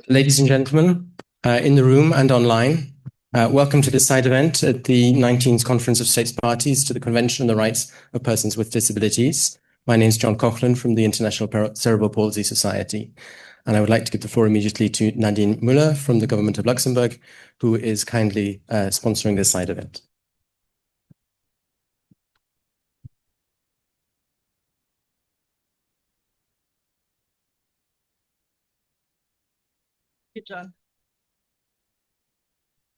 Ladies and gentlemen, in the room and online, welcome to this side event at the 19th Conference of States Parties to the Convention on the Rights of Persons with Disabilities. My name is John Coughlin from the International Cerebral Palsy Society, and I would like to give the floor immediately to Nadine Müller from the Government of Luxembourg, who is kindly sponsoring this side event. Thank you, John.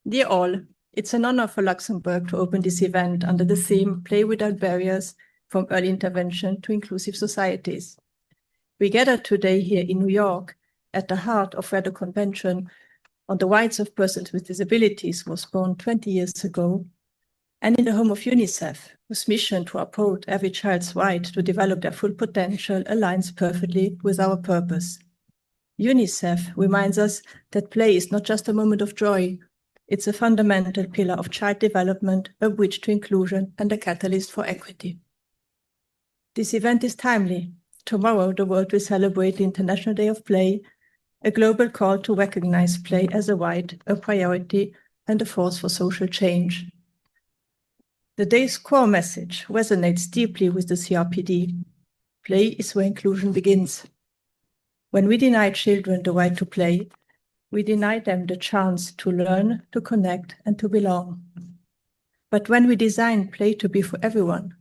Dear all, it's an honor for Luxembourg to open this event under the theme Play Without Barriers, from Early Intervention to Inclusive Societies. We gather today here in New York at the heart of where the Convention on the Rights of Persons with Disabilities was born 20 years ago, and in the home of UNICEF, whose mission to uphold every child's right to develop their full potential aligns perfectly with our purpose. UNICEF reminds us that play is not just a moment of joy, it's a fundamental pillar of child development, a bridge to inclusion, and a catalyst for equity. This event is timely. Tomorrow, the world will celebrate the International Day of Play, a global call to recognize play as a right, a priority, and a force for social change. The day's core message resonates deeply with the CRPD. Play is where inclusion begins. When we deny children the right to play, we deny them the chance to learn, to connect, and to belong. But when we design play to be for everyone,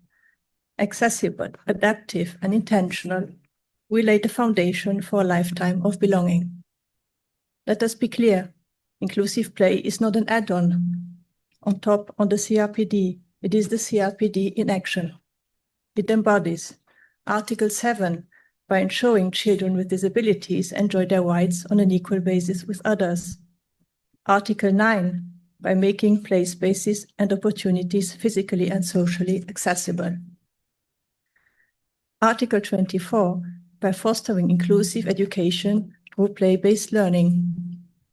accessible, adaptive, and intentional, we lay the foundation for a lifetime of belonging. Let us be clear, inclusive play is not an add-on on top on the CRPD. It is the CRPD in action. It embodies Article 7, by ensuring children with disabilities enjoy their rights on an equal basis with others. Article 9, by making play spaces and opportunities physically and socially accessible. Article 24, by fostering inclusive education through play-based learning.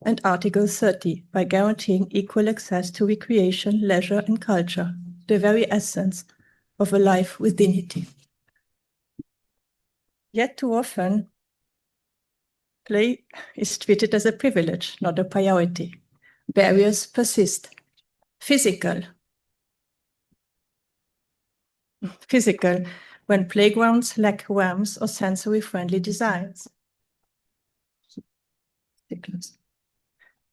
And Article 30, by guaranteeing equal access to recreation, leisure, and culture, the very essence of a life with dignity. Yet too often, play is treated as a privilege, not a priority. Barriers persist. Physical, when playgrounds lack ramps or sensory-friendly designs.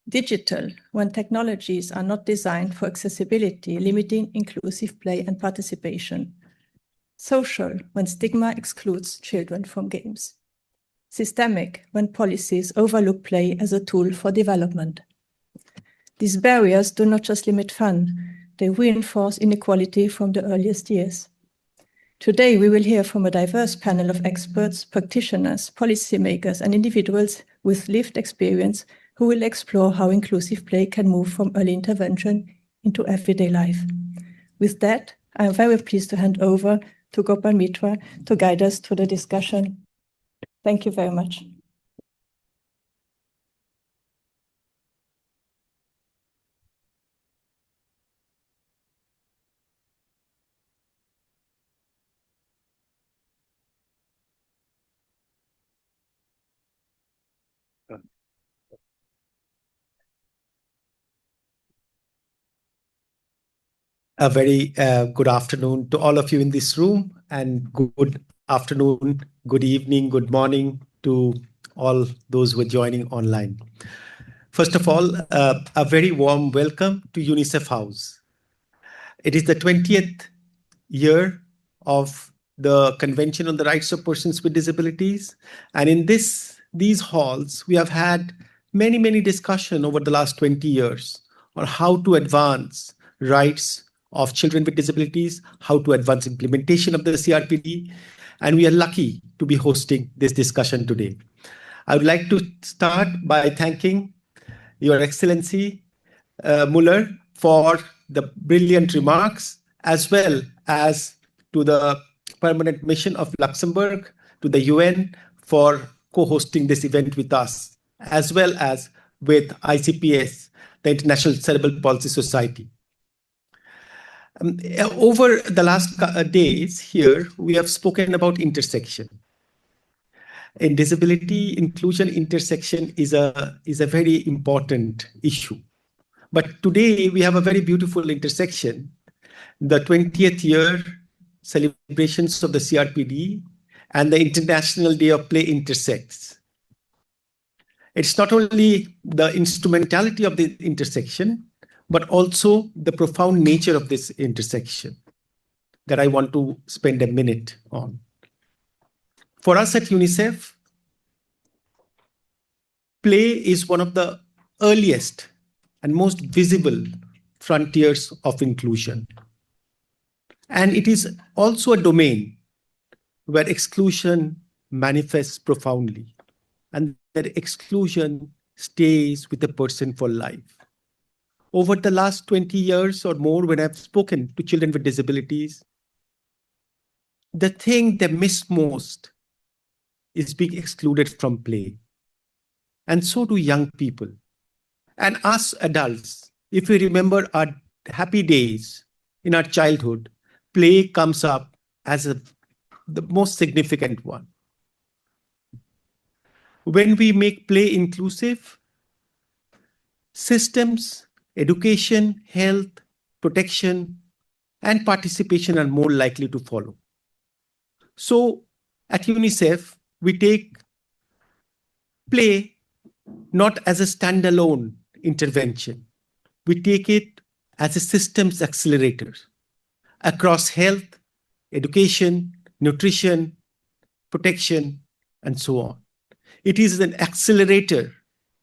Digital, when technologies are not designed for accessibility, limiting inclusive play and participation. Social, when stigma excludes children from games. Systemic, when policies overlook play as a tool for development. These barriers do not just limit fun, they reinforce inequality from the earliest years. Today, we will hear from a diverse panel of experts, practitioners, policymakers, and individuals with lived experience who will explore how inclusive play can move from early intervention into everyday life. With that, I am very pleased to hand over to Gopal Mitra to guide us through the discussion. Thank you very much. A very good afternoon to all of you in this room, and good afternoon, good evening, good morning to all those who are joining online. First of all, a very warm welcome to UNICEF House. It is the 20th year of the Convention on the Rights of Persons with Disabilities, and in these halls, we have had many discussions over the last 20 years on how to advance rights of children with disabilities, how to advance implementation of the CRPD, and we are lucky to be hosting this discussion today. I would like to start by thanking Your Excellency Müller for the brilliant remarks, as well as to the Permanent Mission of Luxembourg, to the UN for co-hosting this event with us, as well as with ICPS, the International Cerebral Palsy Society. Over the last days here, we have spoken about intersection. in disability inclusion intersection is a very important issue. But today we have a very beautiful intersection. The 20th year celebrations of the CRPD and the International Day of Play intersects. It's not only the instrumentality of the intersection, but also the profound nature of this intersection that I want to spend a minute on. For us at UNICEF, play is one of the earliest and most visible frontiers of inclusion. And it is also a domain where exclusion manifests profoundly, and that exclusion stays with a person for life. Over the last 20 years or more, when I've spoken to children with disabilities, the thing they miss most is being excluded from play. And so do young people. And us adults, if we remember our happy days in our childhood, play comes up as the most significant one. When we make play inclusive, systems, education, health, protection, and participation are more likely to follow. So at UNICEF, we take play not as a standalone intervention. We take it as a systems accelerator across health, education, nutrition, protection, and so on. It is an accelerator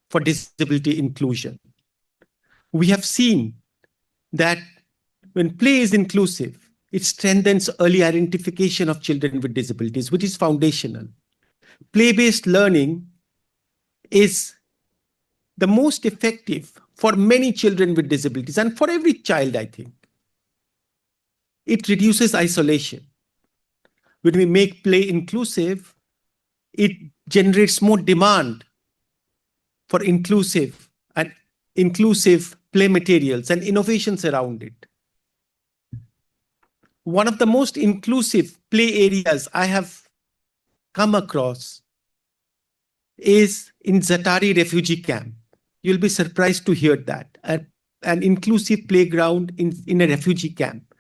for disability inclusion. We have seen that when play is inclusive, it strengthens early identification of children with disabilities, which is foundational. Play-based learning is the most effective for many children with disabilities and for every child, I think. It reduces isolation. When we make play inclusive, it generates more demand for inclusive play materials and innovations around it. One of the most inclusive play areas I have come across is in Zatari refugee camp. You'll be surprised to hear that, an inclusive playground in a refugee camp.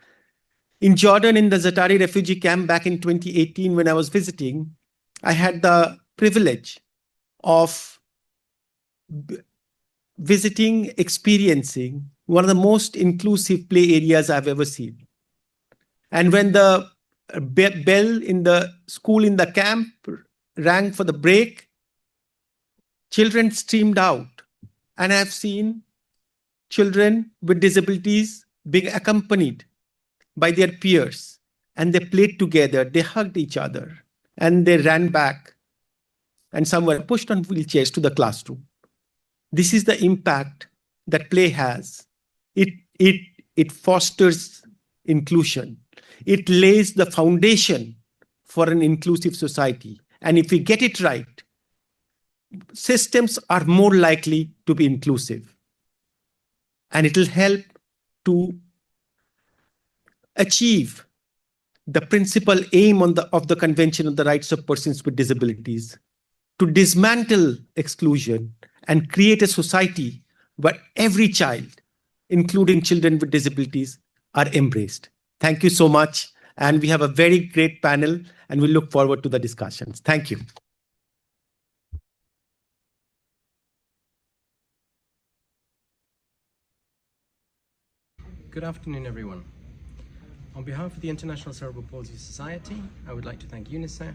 In Jordan, in the Zatari refugee camp back in 2018, when I was visiting, I had the privilege of visiting, experiencing one of the most inclusive play areas I've ever seen. And when the bell in the school in the camp rang for the break, children streamed out. And I've seen children with disabilities being accompanied by their peers. And they played together, they hugged each other, and they ran back. And some were pushed on wheelchairs to the classroom. This is the impact that play has. It fosters inclusion. It lays the foundation for an inclusive society. And if we get it right, systems are more likely to be inclusive. And it will help to achieve the principal aim of the Convention on the Rights of Persons with Disabilities, to dismantle exclusion and create a society where every child, including children with disabilities, are embraced. Thank you so much. And we have a very great panel, and we look forward to the discussions. Thank you. Good afternoon, everyone. On behalf of the International Cerebral Palsy Society, I would like to thank UNICEF,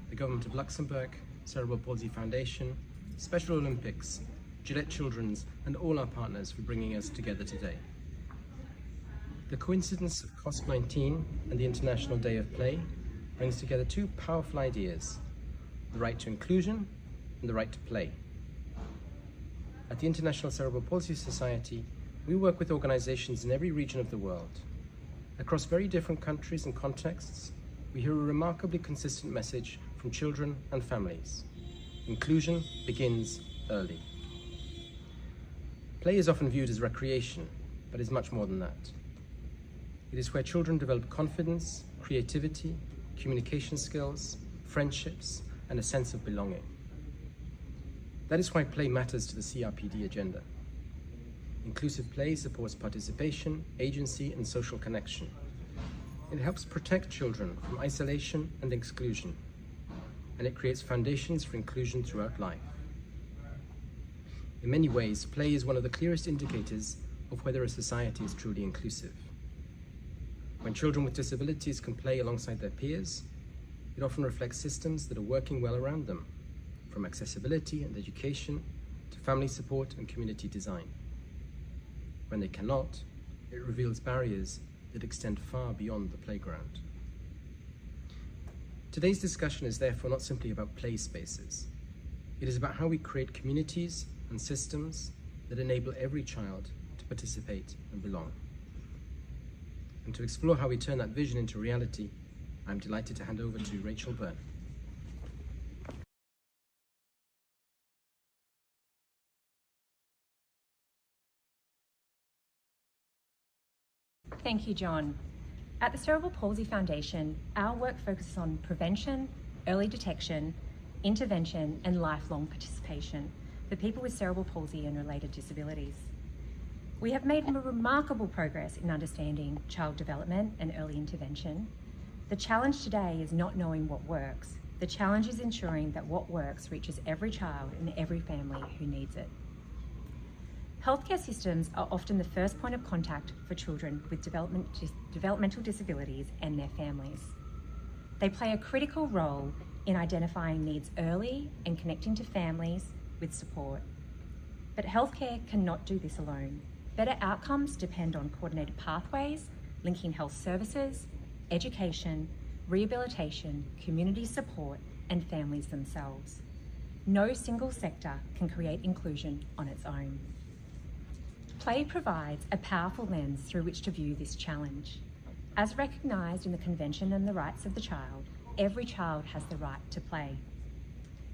the Government of Luxembourg, Cerebral Palsy Foundation, Special Olympics, Gillette Childrens, and all our partners for bringing us together today. The coincidence of COSP19 and the International Day of Play brings together two powerful ideas: the right to inclusion and the right to play. At the International Cerebral Palsy Society, we work with organizations in every region of the world. Across very different countries and contexts, we hear a remarkably consistent message from children and families. Inclusion begins early. Play is often viewed as recreation, but is much more than that. It is where children develop confidence, creativity, communication skills, friendships, and a sense of belonging. That is why play matters to the CRPD agenda. Inclusive play supports participation, agency, and social connection. It helps protect children from isolation and exclusion, and it creates foundations for inclusion throughout life. In many ways, play is one of the clearest indicators of whether a society is truly inclusive. When children with disabilities can play alongside their peers, it often reflects systems that are working well around them, from accessibility and education to family support and community design. When they cannot, it reveals barriers that extend far beyond the playground. Today's discussion is therefore not simply about play spaces. It is about how we create communities and systems that enable every child to participate and belong. And to explore how we turn that vision into reality, I'm delighted to hand over to Rachel Byrne. Thank you, John. At the Cerebral Palsy Foundation, our work focuses on prevention, early detection, intervention, and lifelong participation for people with cerebral palsy and related disabilities. We have made remarkable progress in understanding child development and early intervention. The challenge today is not knowing what works. The challenge is ensuring that what works reaches every child and every family who needs it. Healthcare systems are often the first point of contact for children with developmental disabilities and their families. They play a critical role in identifying needs early and connecting to families with support. But healthcare cannot do this alone. Better outcomes depend on coordinated pathways, linking health services, education, rehabilitation, community support, and families themselves. No single sector can create inclusion on its own. Play provides a powerful lens through which to view this challenge. As recognised in the Convention on the Rights of the Child, every child has the right to play,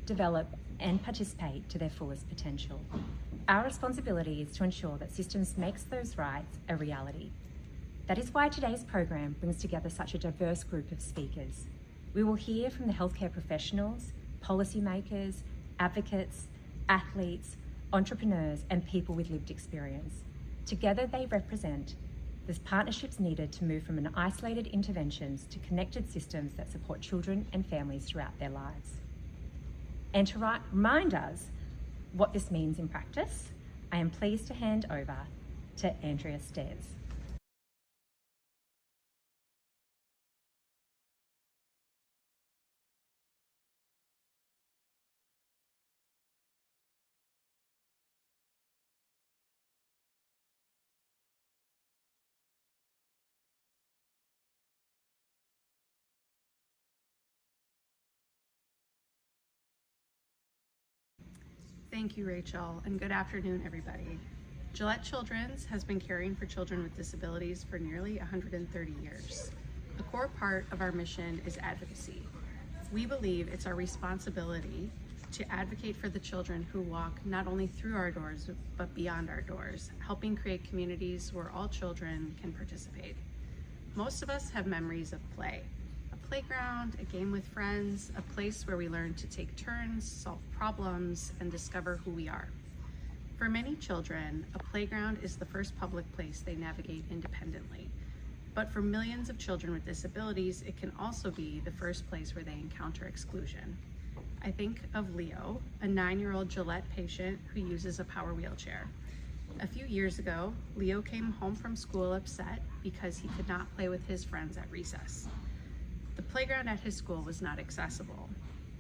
develop and participate to their fullest potential. Our responsibility is to ensure that systems make those rights a reality. That is why today's program brings together such a diverse group of speakers. We will hear from the healthcare professionals, policymakers, advocates, athletes, entrepreneurs, and people with lived experience. Together they represent the partnerships needed to move from isolated interventions to connected systems that support children and families throughout their lives. And to remind us what this means in practice, I am pleased to hand over to Andrea Stairs. Thank you, Rachel, and good afternoon, everybody. Gillette Childrens has been caring for children with disabilities for nearly 130 years. A core part of our mission is advocacy. We believe it's our responsibility to advocate for the children who walk not only through our doors, but beyond our doors, helping create communities where all children can participate. Most of us have memories of play. A playground, a game with friends, a place where we learn to take turns, solve problems, and discover who we are. For many children, a playground is the first public place they navigate independently. But for millions of children with disabilities, it can also be the first place where they encounter exclusion. I think of Leo, a 9-year-old Gillette patient who uses a power wheelchair. A few years ago, Leo came home from school upset because he could not play with his friends at recess. The playground at his school was not accessible.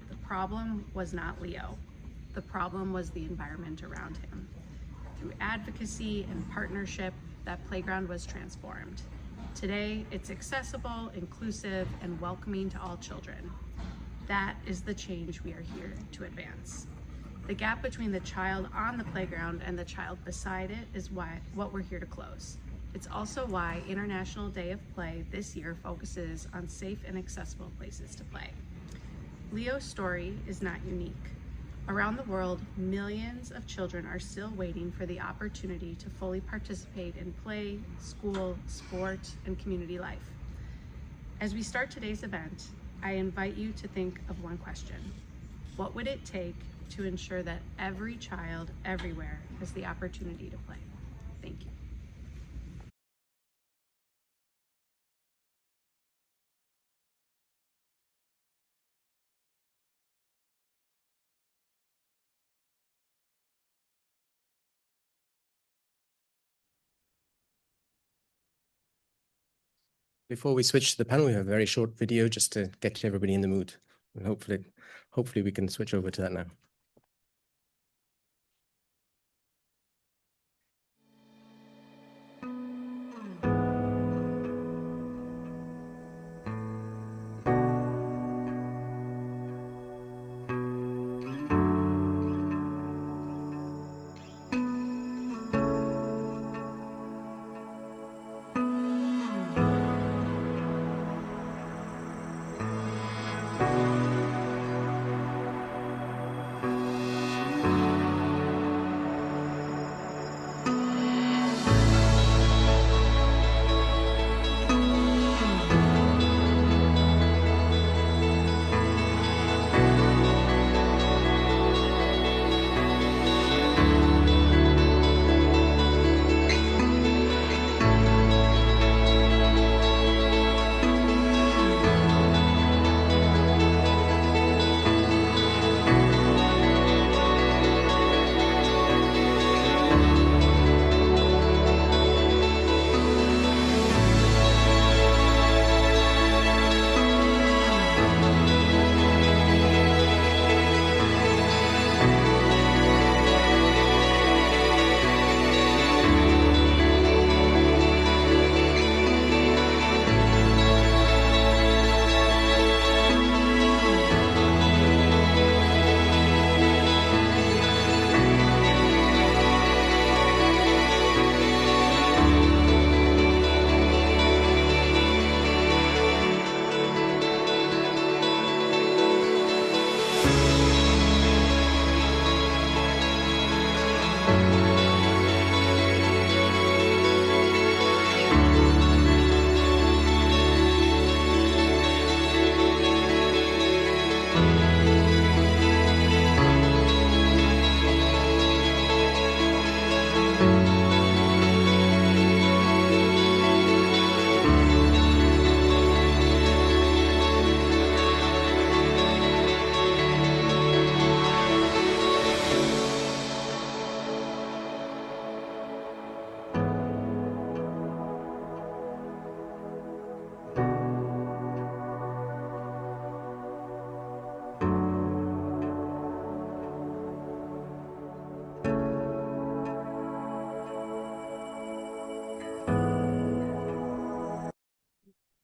The problem was not Leo. The problem was the environment around him. Through advocacy and partnership, that playground was transformed. Today, it's accessible, inclusive, and welcoming to all children. That is the change we are here to advance. The gap between the child on the playground and the child beside it is what we're here to close. It's also why International Day of Play this year focuses on safe and accessible places to play. Leo's story is not unique. Around the world, millions of children are still waiting for the opportunity to fully participate in play, school, sport, and community life. As we start today's event, I invite you to think of one question. What would it take to ensure that every child everywhere has the opportunity to play? Thank you. Before we switch to the panel, we have a very short video just to get everybody in the mood. And hopefully we can switch over to that now.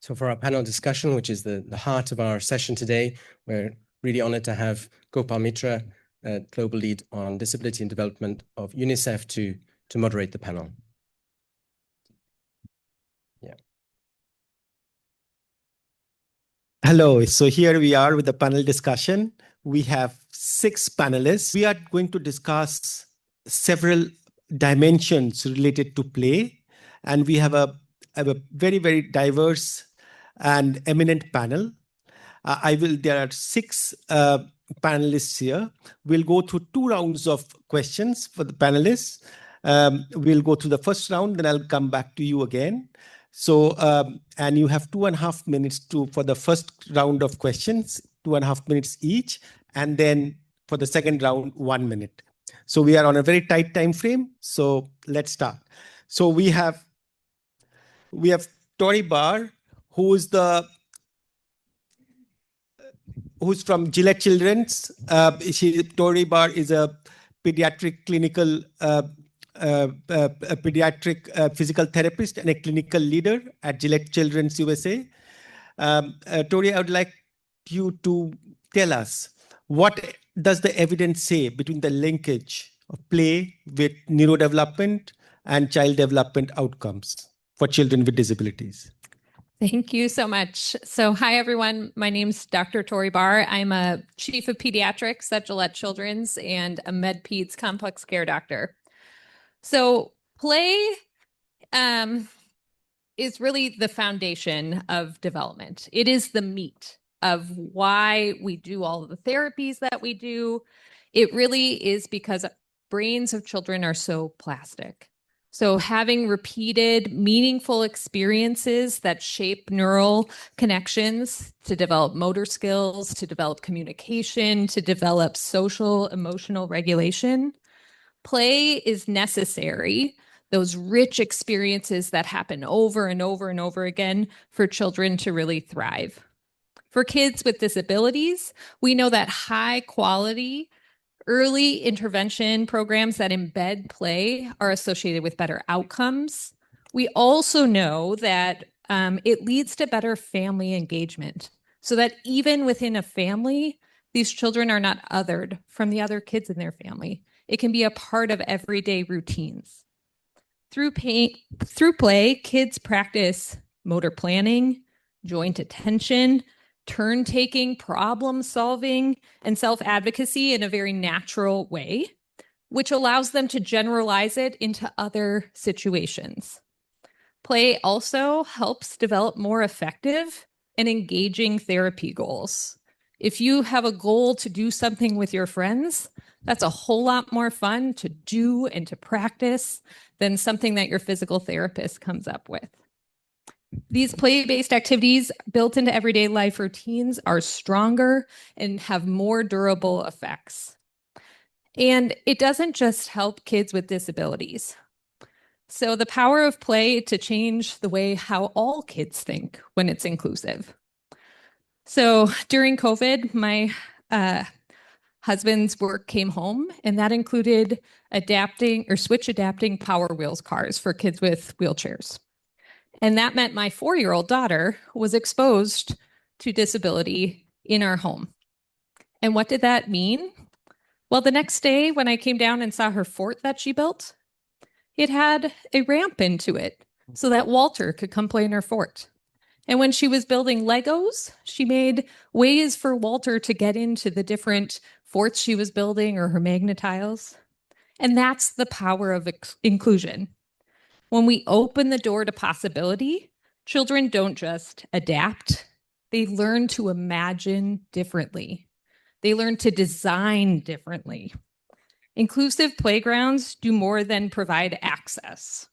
So for our panel discussion, which is the heart of our session today, we're really honored to have Gopal Mitra, Global Lead on Disability and Development of UNICEF, to moderate the panel. Yeah. Hello, so here we are with the panel discussion. We have 6 panelists. We are going to discuss several dimensions related to play, and we have a very, very diverse and eminent panel. There are 6 panelists here. We'll go through 2 rounds of questions for the panelists. We'll go through the first round, then I'll come back to you again. So, and you have 2.5 minutes for the first round of questions, 2.5 minutes each, and then for the second round, 1 minute. So we are on a very tight time frame. So let's start. So we have Tori Barr, who's from Gillette Childrens. Tori Barr is a pediatric clinical pediatric physical therapist and a clinical leader at Gillette Childrens USA. Tori, I would like you to tell us, what does the evidence say between the linkage of play with neurodevelopment and child development outcomes for children with disabilities? Thank you so much. So hi, everyone. My name's Dr. Tori Barr. I'm a chief of pediatrics at Gillette Children's and a MedPeds complex care doctor. So play is really the foundation of development. It is the meat of why we do all of the therapies that we do, it really is because brains of children are so plastic. So having repeated, meaningful experiences that shape neural connections to develop motor skills, to develop communication, to develop social, emotional regulation, play is necessary. Those rich experiences that happen over and over and over again for children to really thrive. For kids with disabilities, we know that high quality early intervention programs that embed play are associated with better outcomes. We also know that it leads to better family engagement, so that even within a family, these children are not othered from the other kids in their family. It can be a part of everyday routines. Through play, kids practice motor planning, joint attention, turn taking, problem solving, and self-advocacy in a very natural way, which allows them to generalize it into other situations. Play also helps develop more effective and engaging therapy goals. If you have a goal to do something with your friends, that's a whole lot more fun to do and to practice than something that your physical therapist comes up with. These play-based activities built into everyday life routines are stronger and have more durable effects. And it doesn't just help kids with disabilities. So the power of play to change the way how all kids think when it's inclusive. So during COVID, my husband's work came home, and that included switch adapting Power Wheels cars for kids with wheelchairs. And that meant my 4-year-old daughter was exposed to disability in our home. And what did that mean? Well, the next day when I came down and saw her fort that she built, it had a ramp into it so that Walter could come play in her fort. And when she was building Legos, she made ways for Walter to get into the different forts she was building or her magnet tiles. And that's the power of inclusion. When we open the door to possibility, children don't just adapt, they learn to imagine differently. They learn to design differently. Inclusive playgrounds do more than provide access.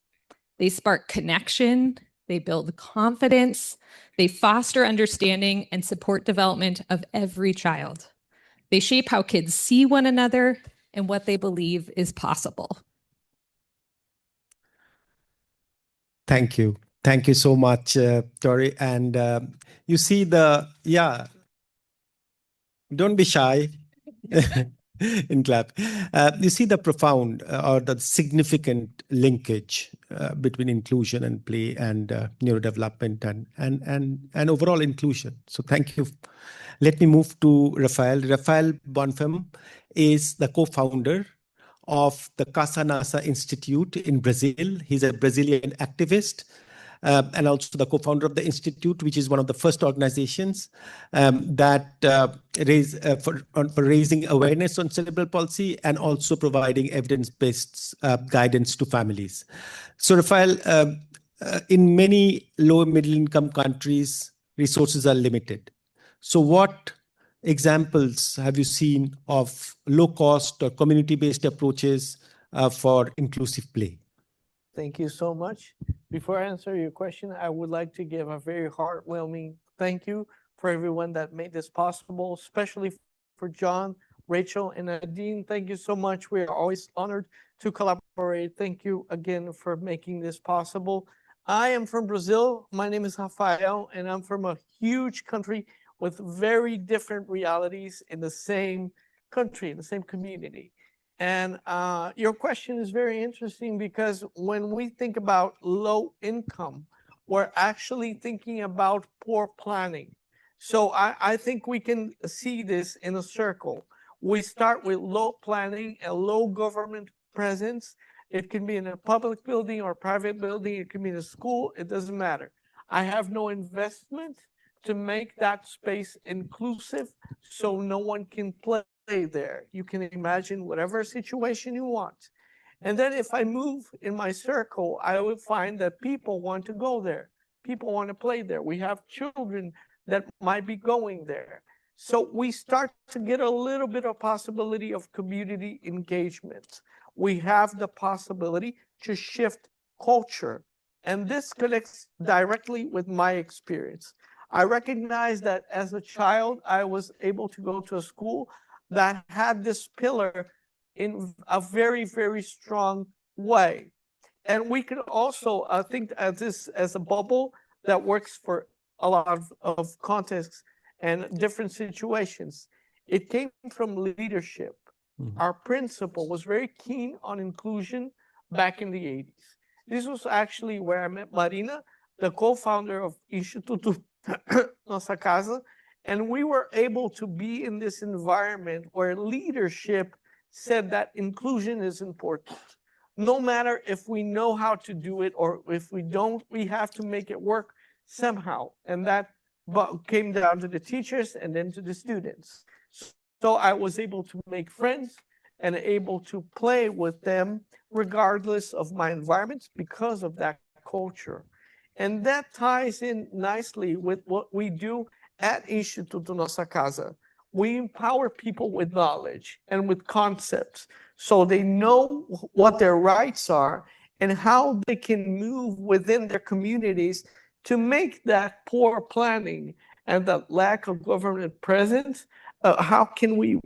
They spark connection, they build confidence, they foster understanding and support development of every child. They shape how kids see one another and what they believe is possible. Thank you. Thank you so much, Tori. And you see don't be shy in clap. You see the profound or the significant linkage between inclusion and play and neurodevelopment and overall inclusion. So thank you. Let me move to Rafael. Rafael Bonfim is the co-founder of the Casa Nasa Institute in Brazil. He's a Brazilian activist and also the co-founder of the Institute, which is one of the first organizations that for raising awareness on cerebral palsy and also providing evidence-based guidance to families. So Rafael, in many low and middle income countries, resources are limited. So what examples have you seen of low-cost or community-based approaches for inclusive play? Thank you so much. Before I answer your question, I would like to give a very heartwarming thank you for everyone that made this possible, especially for John, Rachel, and Nadine. Thank you so much. We are always honored to collaborate. Thank you again for making this possible. I am from Brazil. My name is Rafael, and I'm from a huge country with very different realities in the same country, in the same community. And your question is very interesting because when we think about low income, we're actually thinking about poor planning. So I think we can see this in a circle. We start with low planning and low government presence. It can be in a public building or private building. It can be in a school. It doesn't matter. I have no investment to make that space inclusive so no one can play there. You can imagine whatever situation you want. And then if I move in my circle, I will find that people want to go there. People want to play there. We have children that might be going there. So we start to get a little bit of possibility of community engagement. We have the possibility to shift culture. And this connects directly with my experience. I recognize that as a child, I was able to go to a school that had this pillar in a very, very strong way. And we can also think of this as a bubble that works for a lot of contexts and different situations. It came from leadership. Mm-hmm. Our principal was very keen on inclusion back in the 80s. This was actually where I met Marina, the co-founder of Instituto Nossa Casa, and we were able to be in this environment where leadership said that inclusion is important. No matter if we know how to do it or if we don't, we have to make it work somehow. And that came down to the teachers and then to the students. So I was able to make friends and able to play with them regardless of my environments because of that culture. And that ties in nicely with what we do at Instituto Nossa Casa. We empower people with knowledge and with concepts so they know what their rights are and how they can move within their communities to make that poor planning and the lack of government presence, how can we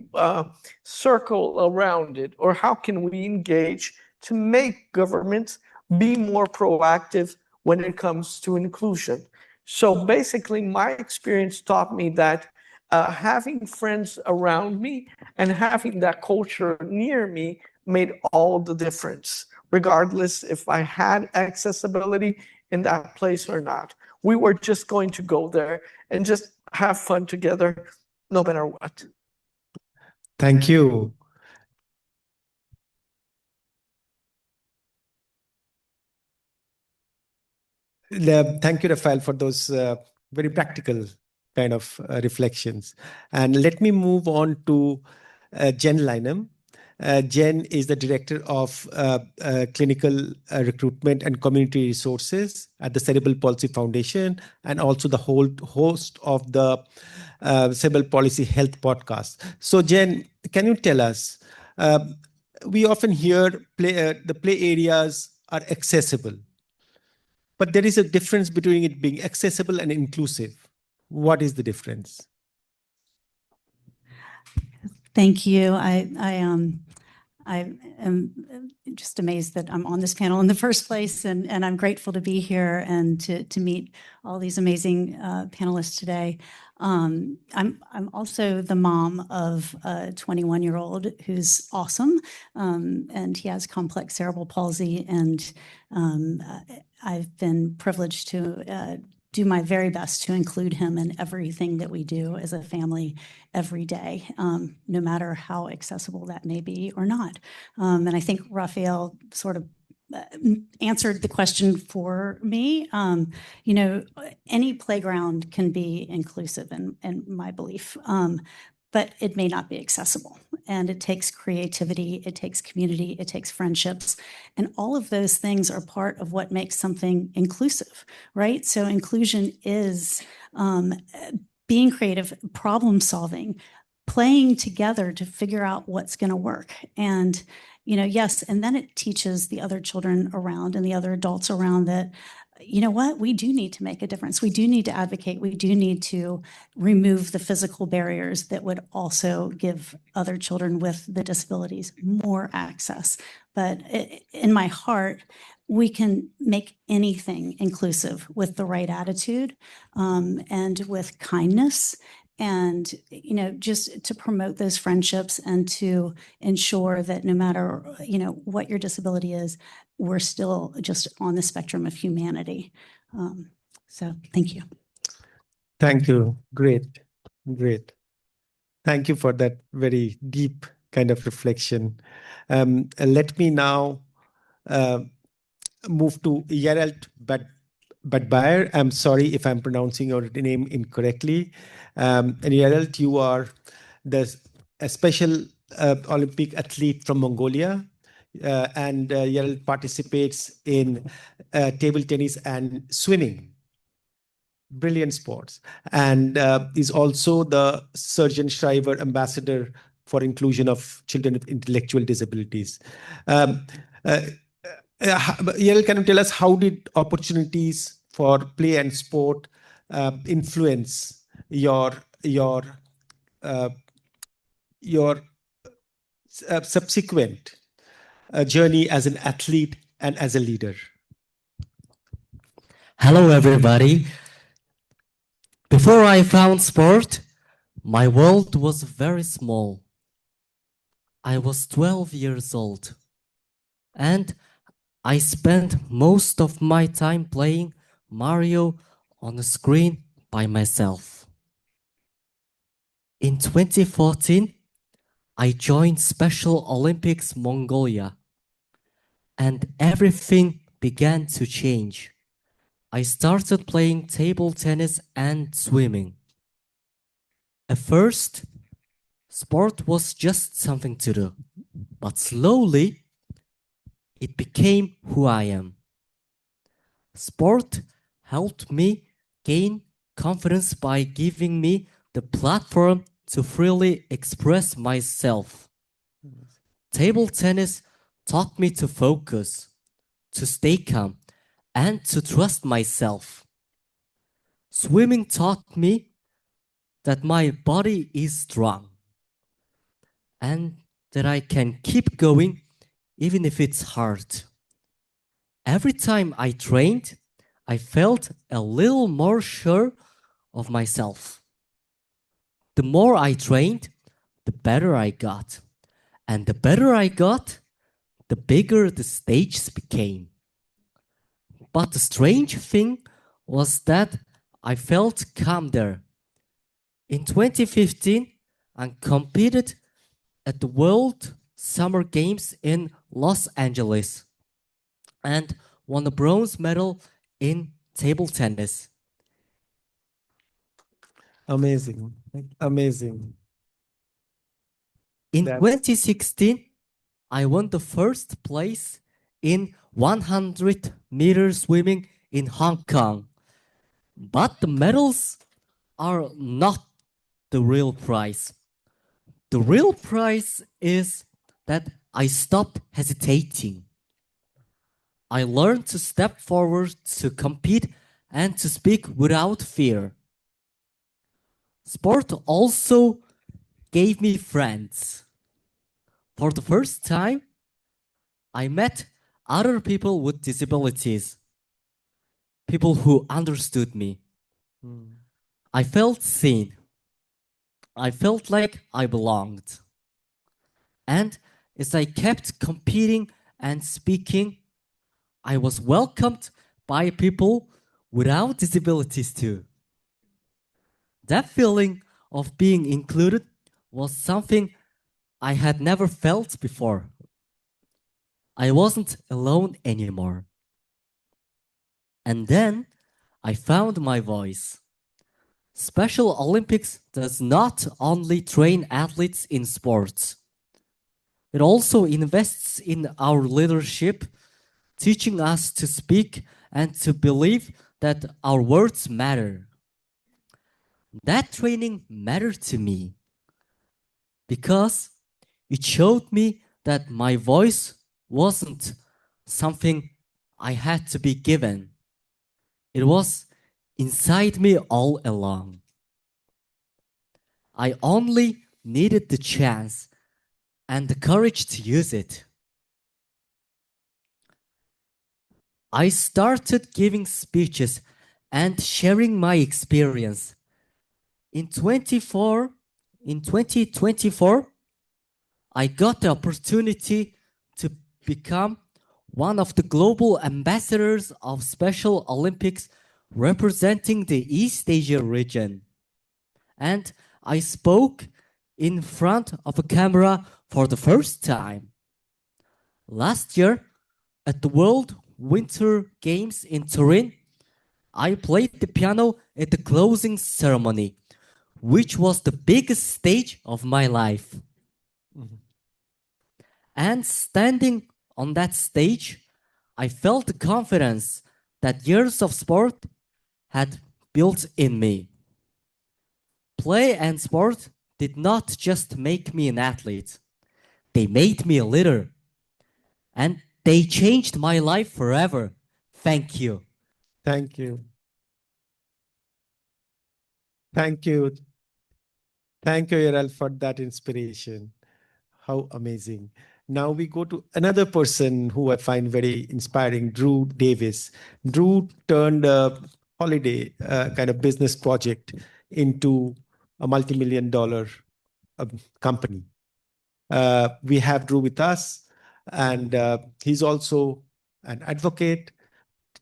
circle around it, or how can we engage to make governments be more proactive when it comes to inclusion? So basically, my experience taught me that having friends around me and having that culture near me made all the difference, regardless if I had accessibility in that place or not. We were just going to go there and just have fun together, no matter what. Thank you. Thank you, Rafael, for those very practical kind of reflections. And let me move on to Jen Lynham. Jen is the Director of Clinical Recruitment and Community Resources at the Cerebral Palsy Foundation, and also the host of the Cerebral Palsy Health podcast. So Jen, can you tell us, we often hear the play areas are accessible, but there is a difference between it being accessible and inclusive. What is the difference? Thank you. I am just amazed that I'm on this panel in the first place, and I'm grateful to be here and to meet all these amazing panelists today. I'm also the mom of a 21-year-old who's awesome, and he has complex cerebral palsy, and I've been privileged to do my very best to include him in everything that we do as a family every day, no matter how accessible that may be or not. And I think Rafael sort of answered the question for me. You know, any playground can be inclusive in my belief, but it may not be accessible. And it takes creativity, it takes community, it takes friendships. And all of those things are part of what makes something inclusive, right? So inclusion is being creative, problem solving, playing together to figure out what's going to work. And, you know, yes, and then it teaches the other children around and the other adults around that, you know what, we do need to make a difference. We do need to advocate. We do need to remove the physical barriers that would also give other children with the disabilities more access. But in my heart, we can make anything inclusive with the right attitude and with kindness, and, you know, just to promote those friendships and to ensure that no matter, you know, what your disability is, we're still just on the spectrum of humanity. So thank you. Thank you. Great. Great. Thank you for that very deep kind of reflection. Let me now move to Gerald Badbayer. I'm sorry if I'm pronouncing your name incorrectly. And Gerald, you are a special Olympic athlete from Mongolia. And Gerald participates in table tennis and swimming. brilliant sports, and is also the Surgeon Shriver Ambassador for Inclusion of Children with Intellectual Disabilities. Yael, can you tell us how did opportunities for play and sport influence your subsequent journey as an athlete and as a leader? Hello, everybody. Before I found sport, my world was very small. I was 12 years old, and I spent most of my time playing Mario on the screen by myself. In 2014, I joined Special Olympics Mongolia, and everything began to change. I started playing table tennis and swimming. At first, sport was just something to do, but slowly, it became who I am. Sport helped me gain confidence by giving me the platform to freely express myself. Table tennis taught me to focus, to stay calm, and to trust myself. Swimming taught me that my body is strong and that I can keep going even if it's hard. Every time I trained, I felt a little more sure of myself. The more I trained, the better I got. And the better I got, the bigger the stages became. But the strange thing was that I felt calm there. In 2015, I competed at the World Summer Games in Los Angeles and won a bronze medal in table tennis. Amazing. Amazing. In 2016, I won the first place in 100 meter swimming in Hong Kong. But the medals are not the real prize. The real prize is that I stopped hesitating. I learned to step forward, to compete, and to speak without fear. Sport also gave me friends. For the first time, I met other people with disabilities, people who understood me. I felt seen. I felt like I belonged. And as I kept competing and speaking, I was welcomed by people without disabilities too. That feeling of being included was something I had never felt before. I wasn't alone anymore. And then I found my voice. Special Olympics does not only train athletes in sports. It also invests in our leadership, teaching us to speak and to believe that our words matter. That training mattered to me because it showed me that my voice wasn't something I had to be given. It was inside me all along. I only needed the chance and the courage to use it. I started giving speeches and sharing my experience. In 2024, I got the opportunity to become one of the global ambassadors of Special Olympics representing the East Asia region. And I spoke in front of a camera for the first time. Last year, at the World Winter Games in Turin, I played the piano at the closing ceremony, which was the biggest stage of my life. And standing on that stage, I felt the confidence that years of sport had built in me. Play and sport did not just make me an athlete. They made me a leader. And they changed my life forever. Thank you. Thank you. Thank you. Thank you, Yaral, for that inspiration. How amazing. Now we go to another person who I find very inspiring, Drew Davis. Drew turned a holiday kind of business project into a multi-million-dollar company. We have Drew with us, and he's also an advocate,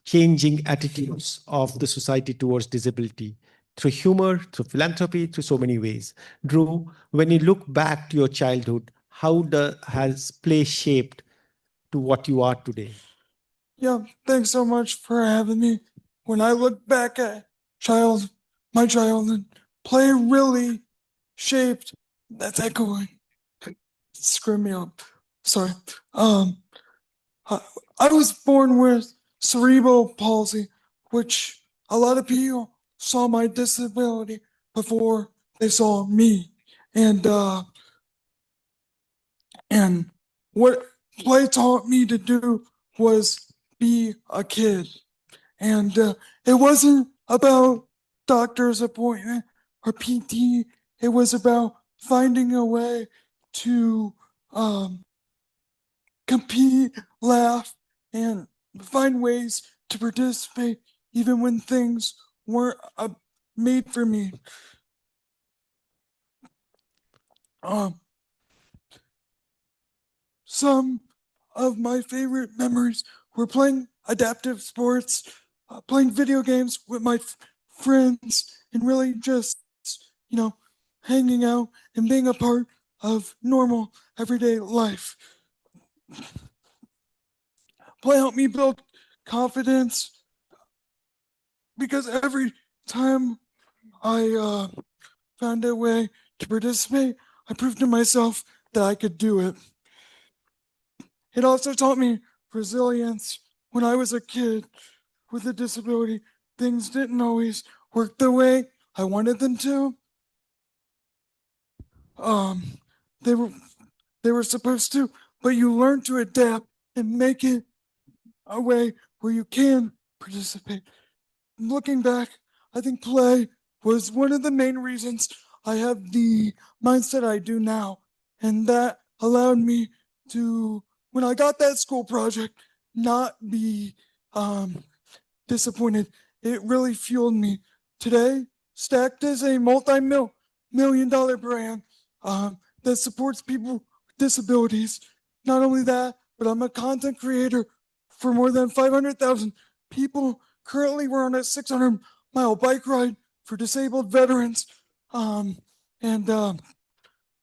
changing attitudes of the society towards disability through humor, through philanthropy, through so many ways. Drew, when you look back to your childhood, how has play shaped to what you are today? Yeah, thanks so much for having me. When I look back at my childhood, play really shaped. That's echoing. Screw me up. Sorry. I was born with cerebral palsy, which a lot of people saw my disability before they saw me. And what play taught me to do was be a kid. And it wasn't about doctor's appointment or PT. It was about finding a way to compete, laugh, and find ways to participate even when things weren't made for me. Some of my favorite memories were playing adaptive sports, playing video games with my friends, and really just, hanging out and being a part of normal everyday life. Play helped me build confidence because every time I found a way to participate, I proved to myself that I could do it. It also taught me resilience. When I was a kid with a disability, things didn't always work the way I wanted them to. They were supposed to, but you learn to adapt and make it a way where you can participate. Looking back, I think play was one of the main reasons I have the mindset I do now. And that allowed me to, when I got that school project, not be disappointed. It really fueled me. Today, Stacked is a multi-million-dollar brand that supports people with disabilities. Not only that, but I'm a content creator for more than 500,000 people. Currently, we're on a 600-mile bike ride for disabled veterans, and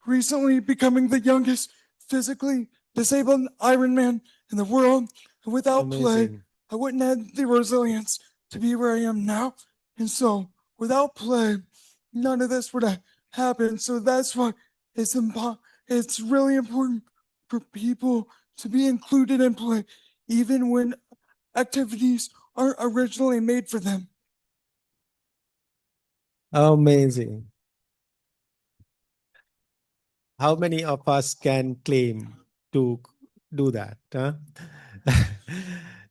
recently becoming the youngest physically disabled Ironman in the world. And without play, I wouldn't have the resilience to be where I am now. And so without play, none of this would have happened. So that's why it's really important for people to be included in play, even when activities aren't originally made for them. Amazing. How many of us can claim to do that? Huh?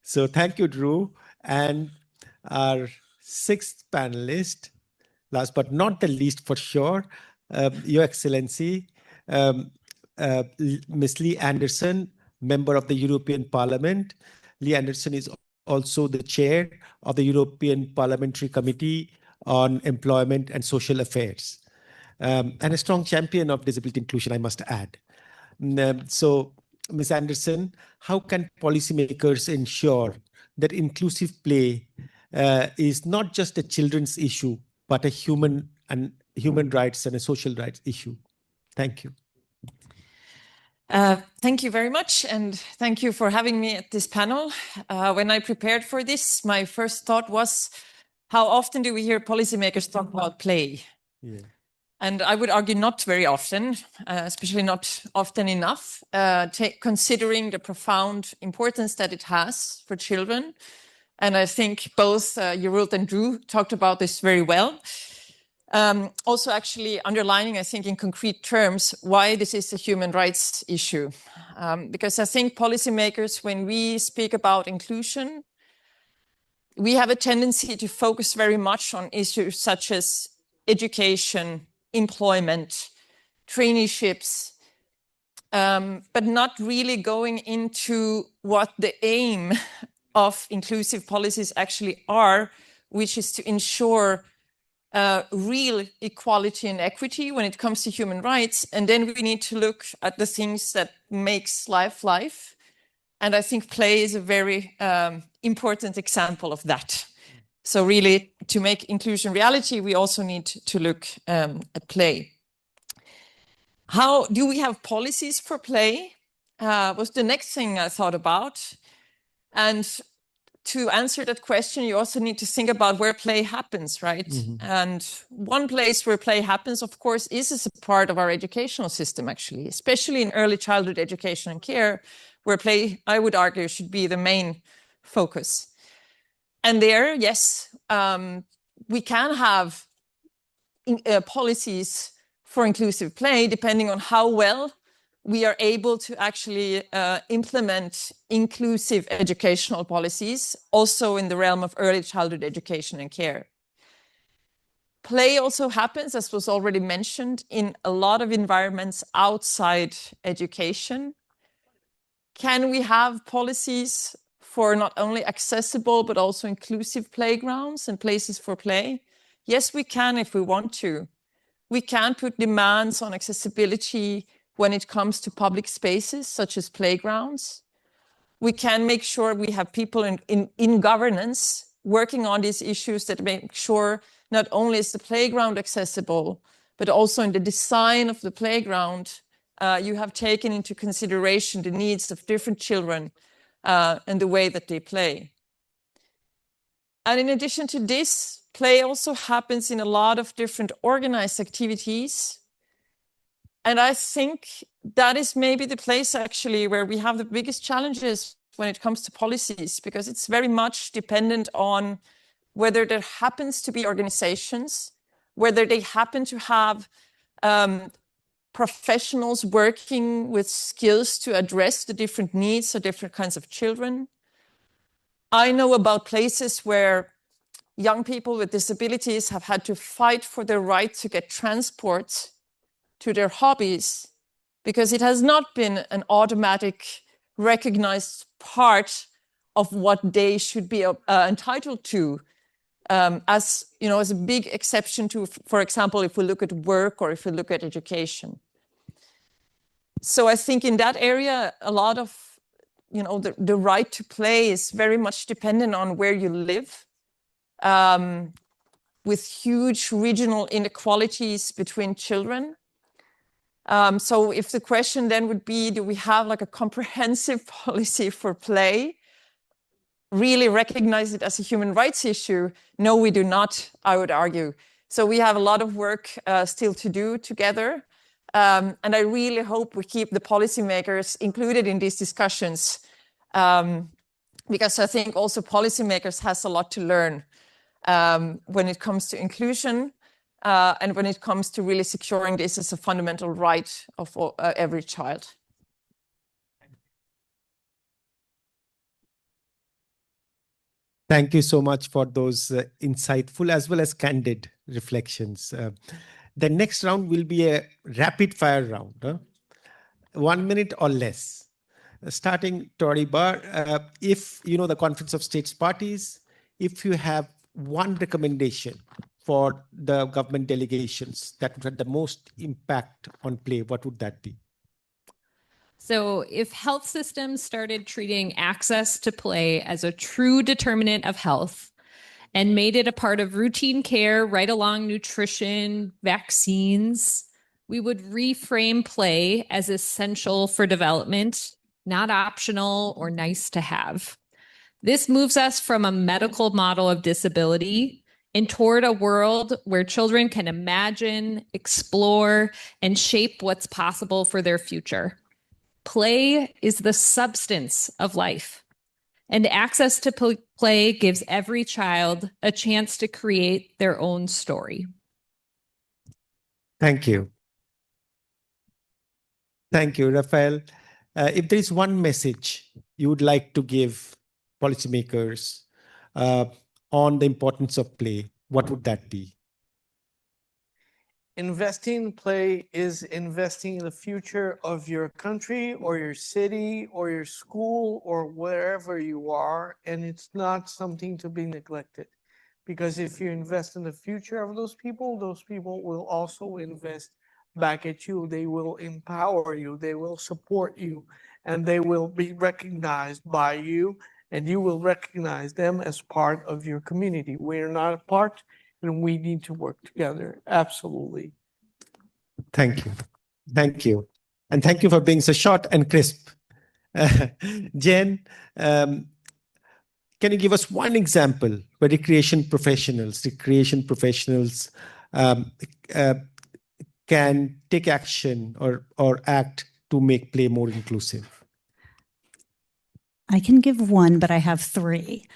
So thank you, Drew. And our sixth panelist, last but not the least for sure, Your Excellency, Ms. Lee Anderson, member of the European Parliament. Lee Anderson is also the chair of the European Parliamentary Committee on Employment and Social Affairs, and a strong champion of disability inclusion, I must add. So, Ms. Anderson, how can policymakers ensure that inclusive play is not just a children's issue, but a human rights and a social rights issue? Thank you. Thank you very much, and thank you for having me at this panel. When I prepared for this, my first thought was, how often do we hear policymakers talk about play? Yeah. And I would argue not very often, especially not often enough, considering the profound importance that it has for children, And I think both Jeroen and Drew talked about this very well. Also actually underlining, I think in concrete terms, why this is a human rights issue. Because I think policymakers, when we speak about inclusion, we have a tendency to focus very much on issues such as education, employment, traineeships, but not really going into what the aim of inclusive policies actually are, which is to ensure real equality and equity when it comes to human rights. And then we need to look at the things that makes life life. And I think play is a very important example of that. So really, to make inclusion reality, we also need to look at play. How do we have policies for play? Was the next thing I thought about. And to answer that question, you also need to think about where play happens, right? Mm-hmm. And one place where play happens, of course, is as a part of our educational system, actually, especially in early childhood education and care, where play, I would argue, should be the main focus. And there, yes, we can have policies for inclusive play, depending on how well we are able to actually implement inclusive educational policies, also in the realm of early childhood education and care. Play also happens, as was already mentioned, in a lot of environments outside education. Can we have policies for not only accessible, but also inclusive playgrounds and places for play? Yes, we can if we want to. We can put demands on accessibility when it comes to public spaces, such as playgrounds. We can make sure we have people in governance working on these issues that make sure not only is the playground accessible, but also in the design of the playground, you have taken into consideration the needs of different children and the way that they play. And in addition to this, play also happens in a lot of different organized activities. And I think that is maybe the place actually where we have the biggest challenges when it comes to policies, because it's very much dependent on whether there happens to be organizations, whether they happen to have professionals working with skills to address the different needs of different kinds of children. I know about places where young people with disabilities have had to fight for their right to get transport to their hobbies, because it has not been an automatic recognized part of what they should be entitled to, as you know, as a big exception to, for example, if we look at work or if we look at education. So I think in that area, a lot of, you know, the right to play is very much dependent on where you live, with huge regional inequalities between children. So if the question then would be, do we have like a comprehensive policy for play, really recognize it as a human rights issue? No, we do not, I would argue. So we have a lot of work still to do together. And I really hope we keep the policymakers included in these discussions, because I think also policymakers has a lot to learn when it comes to inclusion, and when it comes to really securing this as a fundamental right of every child. Thank you so much for those insightful as well as candid reflections. The next round will be a rapid fire round, 1 minute or less. Starting Tori Bar, if you know the Conference of States Parties, if you have one recommendation for the government delegations that would have the most impact on play, what would that be? So if health systems started treating access to play as a true determinant of health and made it a part of routine care right along nutrition, vaccines, we would reframe play as essential for development, not optional or nice to have. This moves us from a medical model of disability and toward a world where children can imagine, explore, and shape what's possible for their future. Play is the substance of life. And access to play gives every child a chance to create their own story. Thank you. Thank you, Rafael. If there is one message you would like to give policymakers on the importance of play, what would that be? Investing in play is investing in the future of your country or your city or your school or wherever you are. And it's not something to be neglected. Because if you invest in the future of those people will also invest back at you. They will empower you. They will support you. And they will be recognized by you. And you will recognize them as part of your community. We're not a part, and we need to work together. Absolutely. Thank you. Thank you. And thank you for being so short and crisp. Jen, can you give us one example where recreation professionals can take action or act to make play more inclusive? I can give one, but I have three.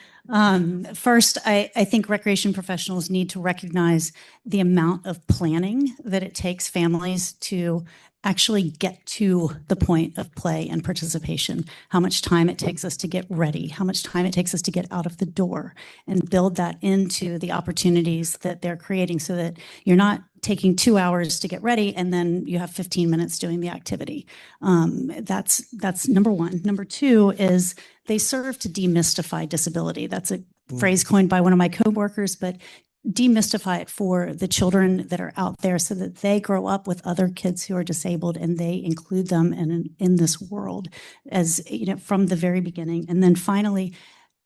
First, I think recreation professionals need to recognize the amount of planning that it takes families to actually get to the point of play and participation, how much time it takes us to get ready, how much time it takes us to get out of the door, and build that into the opportunities that they're creating so that you're not taking 2 hours to get ready and then you have 15 minutes doing the activity. That's number one. Number two is they serve to demystify disability. That's a phrase coined by one of my coworkers, but demystify it for the children that are out there so that they grow up with other kids who are disabled and they include them in this world as, you know, from the very beginning. And then finally,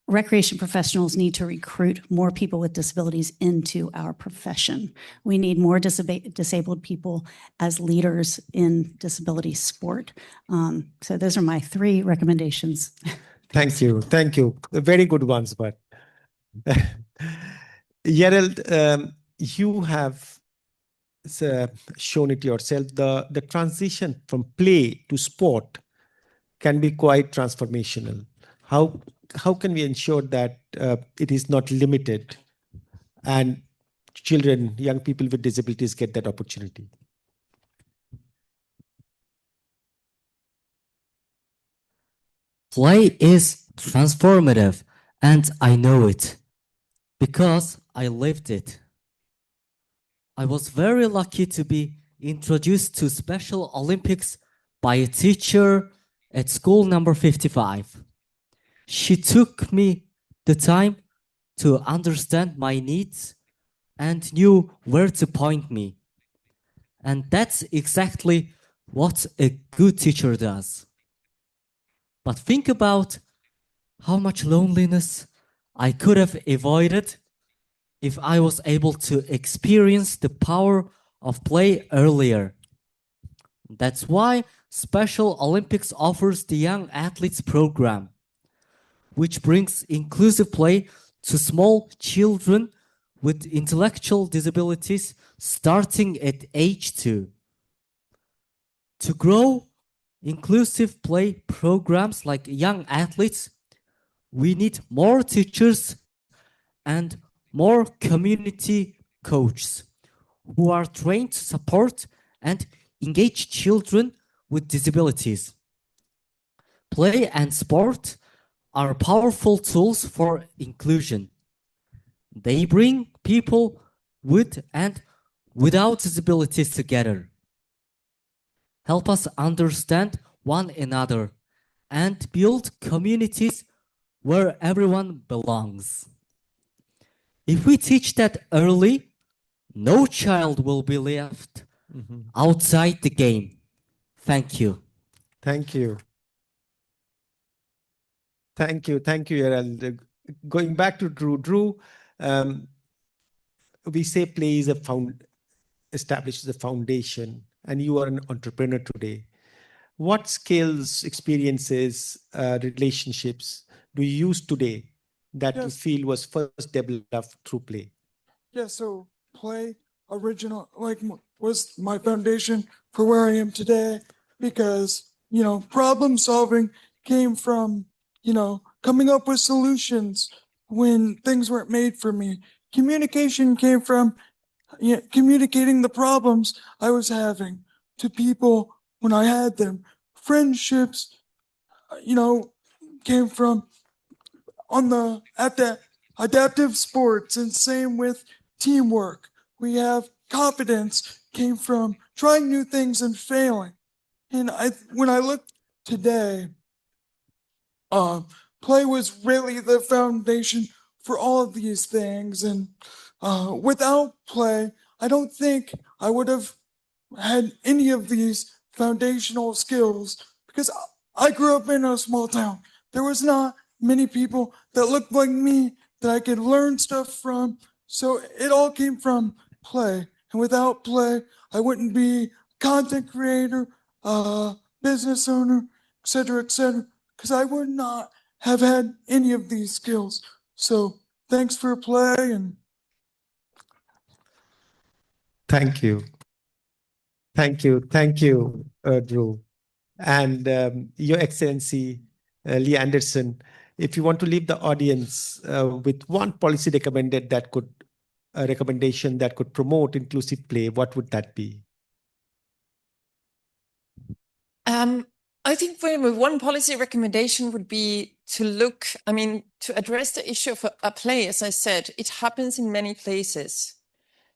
recreation professionals need to recruit more people with disabilities into our profession. We need more disabled people as leaders in disability sport. So those are my three recommendations. Thank you. Thank you. Very good ones, but Gerald, you have shown it yourself. The transition from play to sport can be quite transformational. How can we ensure that it is not limited and children, young people with disabilities get that opportunity? Play is transformative, and I know it because I lived it. I was very lucky to be introduced to Special Olympics by a teacher at school number 55. She took me the time to understand my needs and knew where to point me. And that's exactly what a good teacher does. But think about how much loneliness I could have avoided if I was able to experience the power of play earlier. That's why Special Olympics offers the Young Athletes Program, which brings inclusive play to small children with intellectual disabilities starting at age 2. To grow inclusive play programs like Young Athletes, we need more teachers and more community coaches who are trained to support and engage children with disabilities. Play and sport are powerful tools for inclusion. They bring people with and without disabilities together, help us understand one another, and build communities where everyone belongs. If we teach that early, no child will be left outside the game. Thank you. Thank you. Thank you. Thank you, Gerald. Going back to Drew. Drew, we say play is establishes a foundation, and you are an entrepreneur today. What skills, experiences, relationships do you use today that you feel was first developed through play? Yeah, so play was my foundation for where I am today because, problem solving came from, coming up with solutions when things weren't made for me. Communication came from communicating the problems I was having to people when I had them. Friendships, came from at the adaptive sports, and same with teamwork. We have confidence came from trying new things and failing. And when I look today, play was really the foundation for all of these things. And without play, I don't think I would have had any of these foundational skills, because I grew up in a small town. There was not many people that looked like me that I could learn stuff from. So it all came from play. And without play, I wouldn't be a content creator, business owner, et cetera, because I would not have had any of these skills. So thanks for play. And thank you. Thank you, Drew. And Your Excellency, Lee Anderson, if you want to leave the audience with one policy recommendation that could promote inclusive play, what would that be? I think one policy recommendation would be to address the issue of a play. As I said, it happens in many places.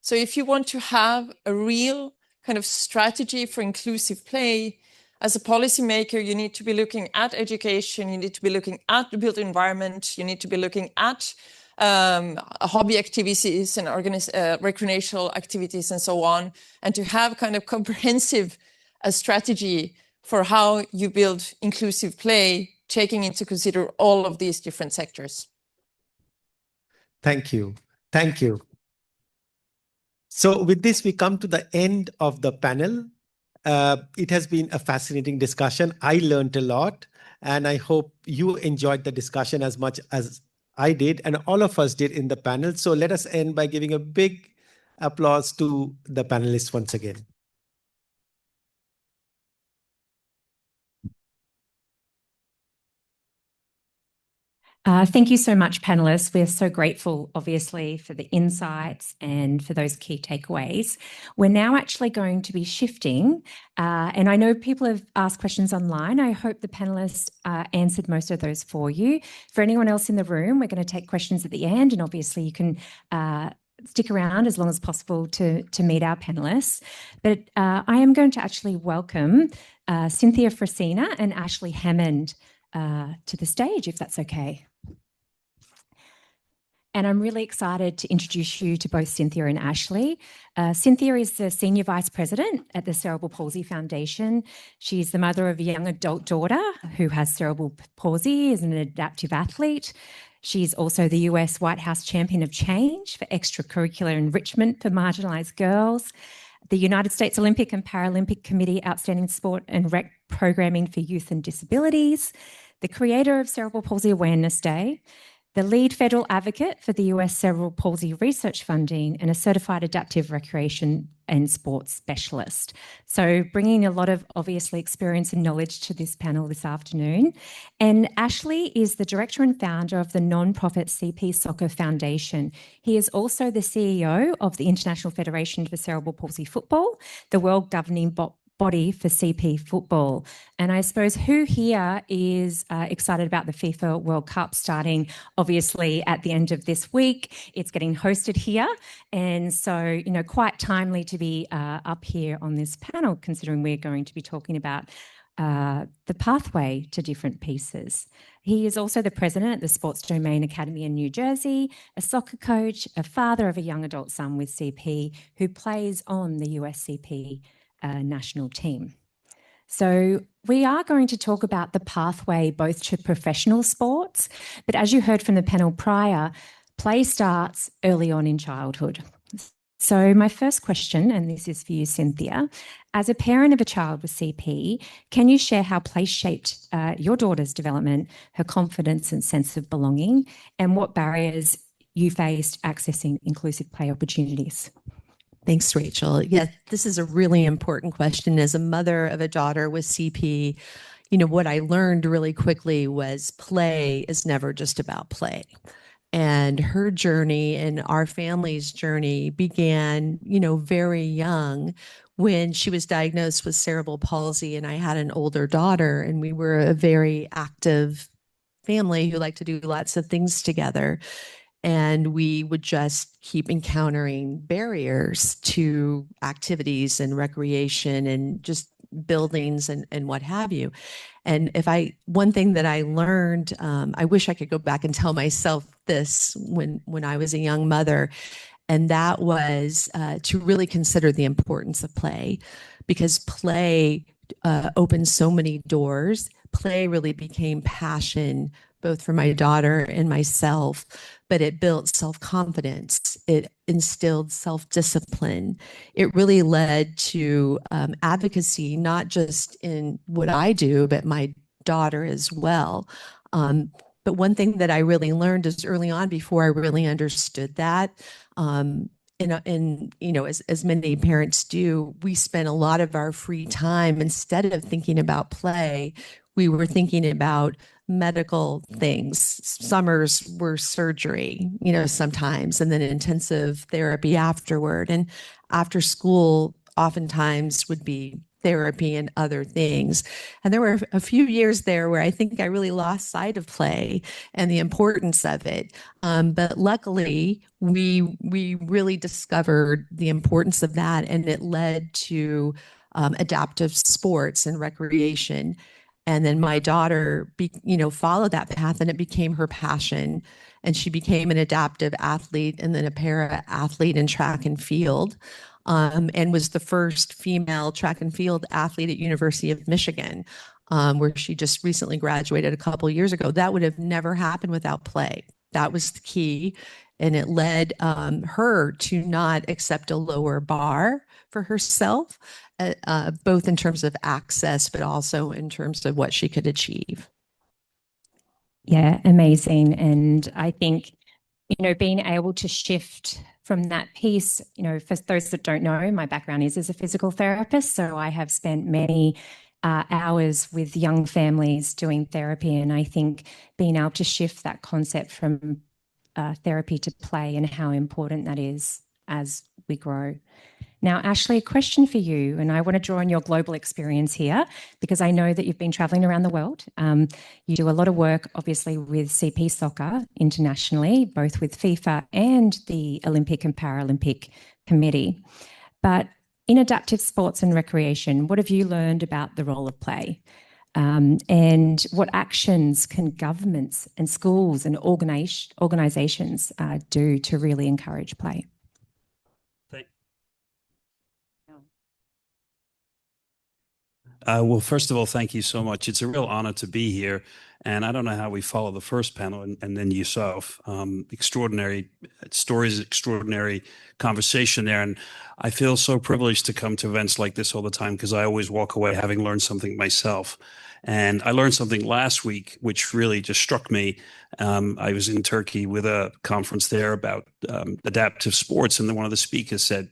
So if you want to have a real kind of strategy for inclusive play, as a policymaker, you need to be looking at education, you need to be looking at the built environment, you need to be looking at hobby activities and recreational activities and so on, and to have kind of comprehensive strategy for how you build inclusive play, taking into consider all of these different sectors. Thank you. Thank you. So with this, we come to the end of the panel. It has been a fascinating discussion. I learned a lot, and I hope you enjoyed the discussion as much as I did, and all of us did in the panel. So let us end by giving a big applause to the panelists once again. Thank you so much, panelists. We're so grateful, obviously, for the insights and for those key takeaways. We're now actually going to be shifting, and I know people have asked questions online. I hope the panelists answered most of those for you. For anyone else in the room, we're going to take questions at the end, and obviously you can stick around as long as possible to meet our panelists. But I am going to actually welcome Cynthia Frasina and Ashley Hammond to the stage, if that's okay. And I'm really excited to introduce you to both Cynthia and Ashley. Cynthia is the Senior Vice President at the Cerebral Palsy Foundation. She's the mother of a young adult daughter who has cerebral palsy, is an adaptive athlete. She's also the US White House Champion of Change for extracurricular enrichment for marginalized girls, the United States Olympic and Paralympic Committee Outstanding Sport and Rec Programming for Youth and Disabilities, the creator of Cerebral Palsy Awareness Day, the lead federal advocate for the US Cerebral Palsy Research Funding, and a certified adaptive recreation and sports specialist. So bringing a lot of obviously experience and knowledge to this panel this afternoon. And Ashley is the director and founder of the nonprofit CP Soccer Foundation. He is also the CEO of the International Federation for Cerebral Palsy Football, the world governing body for CP football. And I suppose who here is excited about the FIFA World Cup starting obviously at the end of this week? It's getting hosted here. And so, quite timely to be up here on this panel, considering we're going to be talking about the pathway to different pieces. He is also the president at the Sports Domain Academy in New Jersey, a soccer coach, a father of a young adult son with CP who plays on the USCP national team. So we are going to talk about the pathway both to professional sports, but as you heard from the panel prior, play starts early on in childhood. So my first question, and this is for you, Cynthia, as a parent of a child with CP, can you share how play shaped your daughter's development, her confidence and sense of belonging, and what barriers you faced accessing inclusive play opportunities? Thanks, Rachel. Yeah, this is a really important question. As a mother of a daughter with CP, what I learned really quickly was play is never just about play. And her journey and our family's journey began, very young when she was diagnosed with cerebral palsy. And I had an older daughter, and we were a very active family who liked to do lots of things together. And we would just keep encountering barriers to activities and recreation and just buildings and what have you. And one thing that I learned, I wish I could go back and tell myself this when I was a young mother, and that was to really consider the importance of play, because play opens so many doors. Play really became passion, both for my daughter and myself, but it built self-confidence. It instilled self-discipline. It really led to advocacy, not just in what I do, but my daughter as well. But one thing that I really learned is early on, before I really understood that, as many parents do, we spent a lot of our free time, instead of thinking about play, we were thinking about medical things. Summers were surgery, sometimes, and then intensive therapy afterward. And after school, oftentimes would be therapy and other things. And there were a few years there where I think I really lost sight of play and the importance of it. But luckily, we really discovered the importance of that, and it led to adaptive sports and recreation. And then my daughter, followed that path, and it became her passion. And she became an adaptive athlete and then a para athlete in track and field. And was the first female track and field athlete at University of Michigan, where she just recently graduated a couple of years ago. That would have never happened without play. That was the key. And it led her to not accept a lower bar for herself, both in terms of access, but also in terms of what she could achieve. Yeah, amazing. And I think, being able to shift from that piece, for those that don't know, my background is as a physical therapist. So I have spent many hours with young families doing therapy. And I think being able to shift that concept from therapy to play and how important that is as we grow. Now, Ashley, a question for you, and I want to draw on your global experience here, because I know that you've been traveling around the world. You do a lot of work, obviously, with CP soccer internationally, both with FIFA and the Olympic and Paralympic Committee. But in adaptive sports and recreation, what have you learned about the role of play? And what actions can governments and schools and organizations do to really encourage play? Well, first of all, thank you so much. It's a real honor to be here. And I don't know how we follow the first panel and then yourself. Extraordinary stories, extraordinary conversation there. And I feel so privileged to come to events like this all the time, because I always walk away having learned something myself. And I learned something last week, which really just struck me. I was in Turkey with a conference there about adaptive sports. And then one of the speakers said,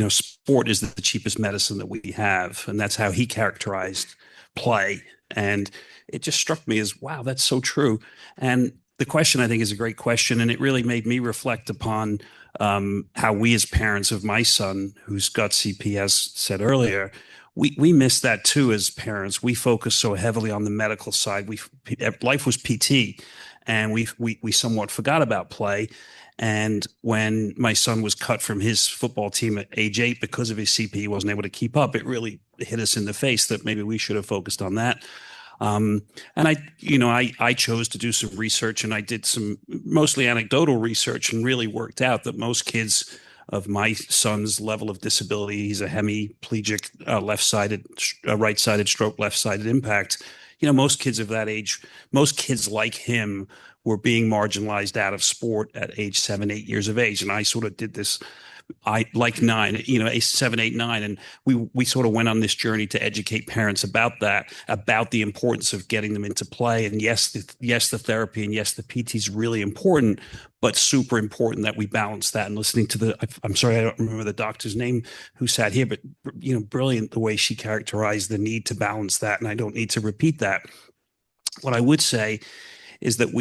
sport is the cheapest medicine that we have. And that's how he characterized play. And it just struck me as, wow, that's so true. And the question, I think, is a great question. And it really made me reflect upon how we as parents of my son, who's got CP, as said earlier, we miss that too as parents. We focus so heavily on the medical side. Life was PT, and we somewhat forgot about play. And when my son was cut from his football team at age 8 because of his CP, he wasn't able to keep up. It really hit us in the face that maybe we should have focused on that. And I chose to do some research, and I did some mostly anecdotal research, and really worked out that most kids of my son's level of disability, he's a hemiplegic, right-sided stroke, left-sided impact. Most kids of that age, most kids like him were being marginalized out of sport at age 7, 8 years of age. And I sort of did this like 9, a 7, 8, 9. And we sort of went on this journey to educate parents about that, about the importance of getting them into play. And yes, the therapy, and yes, the PT is really important, but super important that we balance that. And listening to I'm sorry, I don't remember the doctor's name who sat here, but brilliant the way she characterized the need to balance that. And I don't need to repeat that. What I would say is that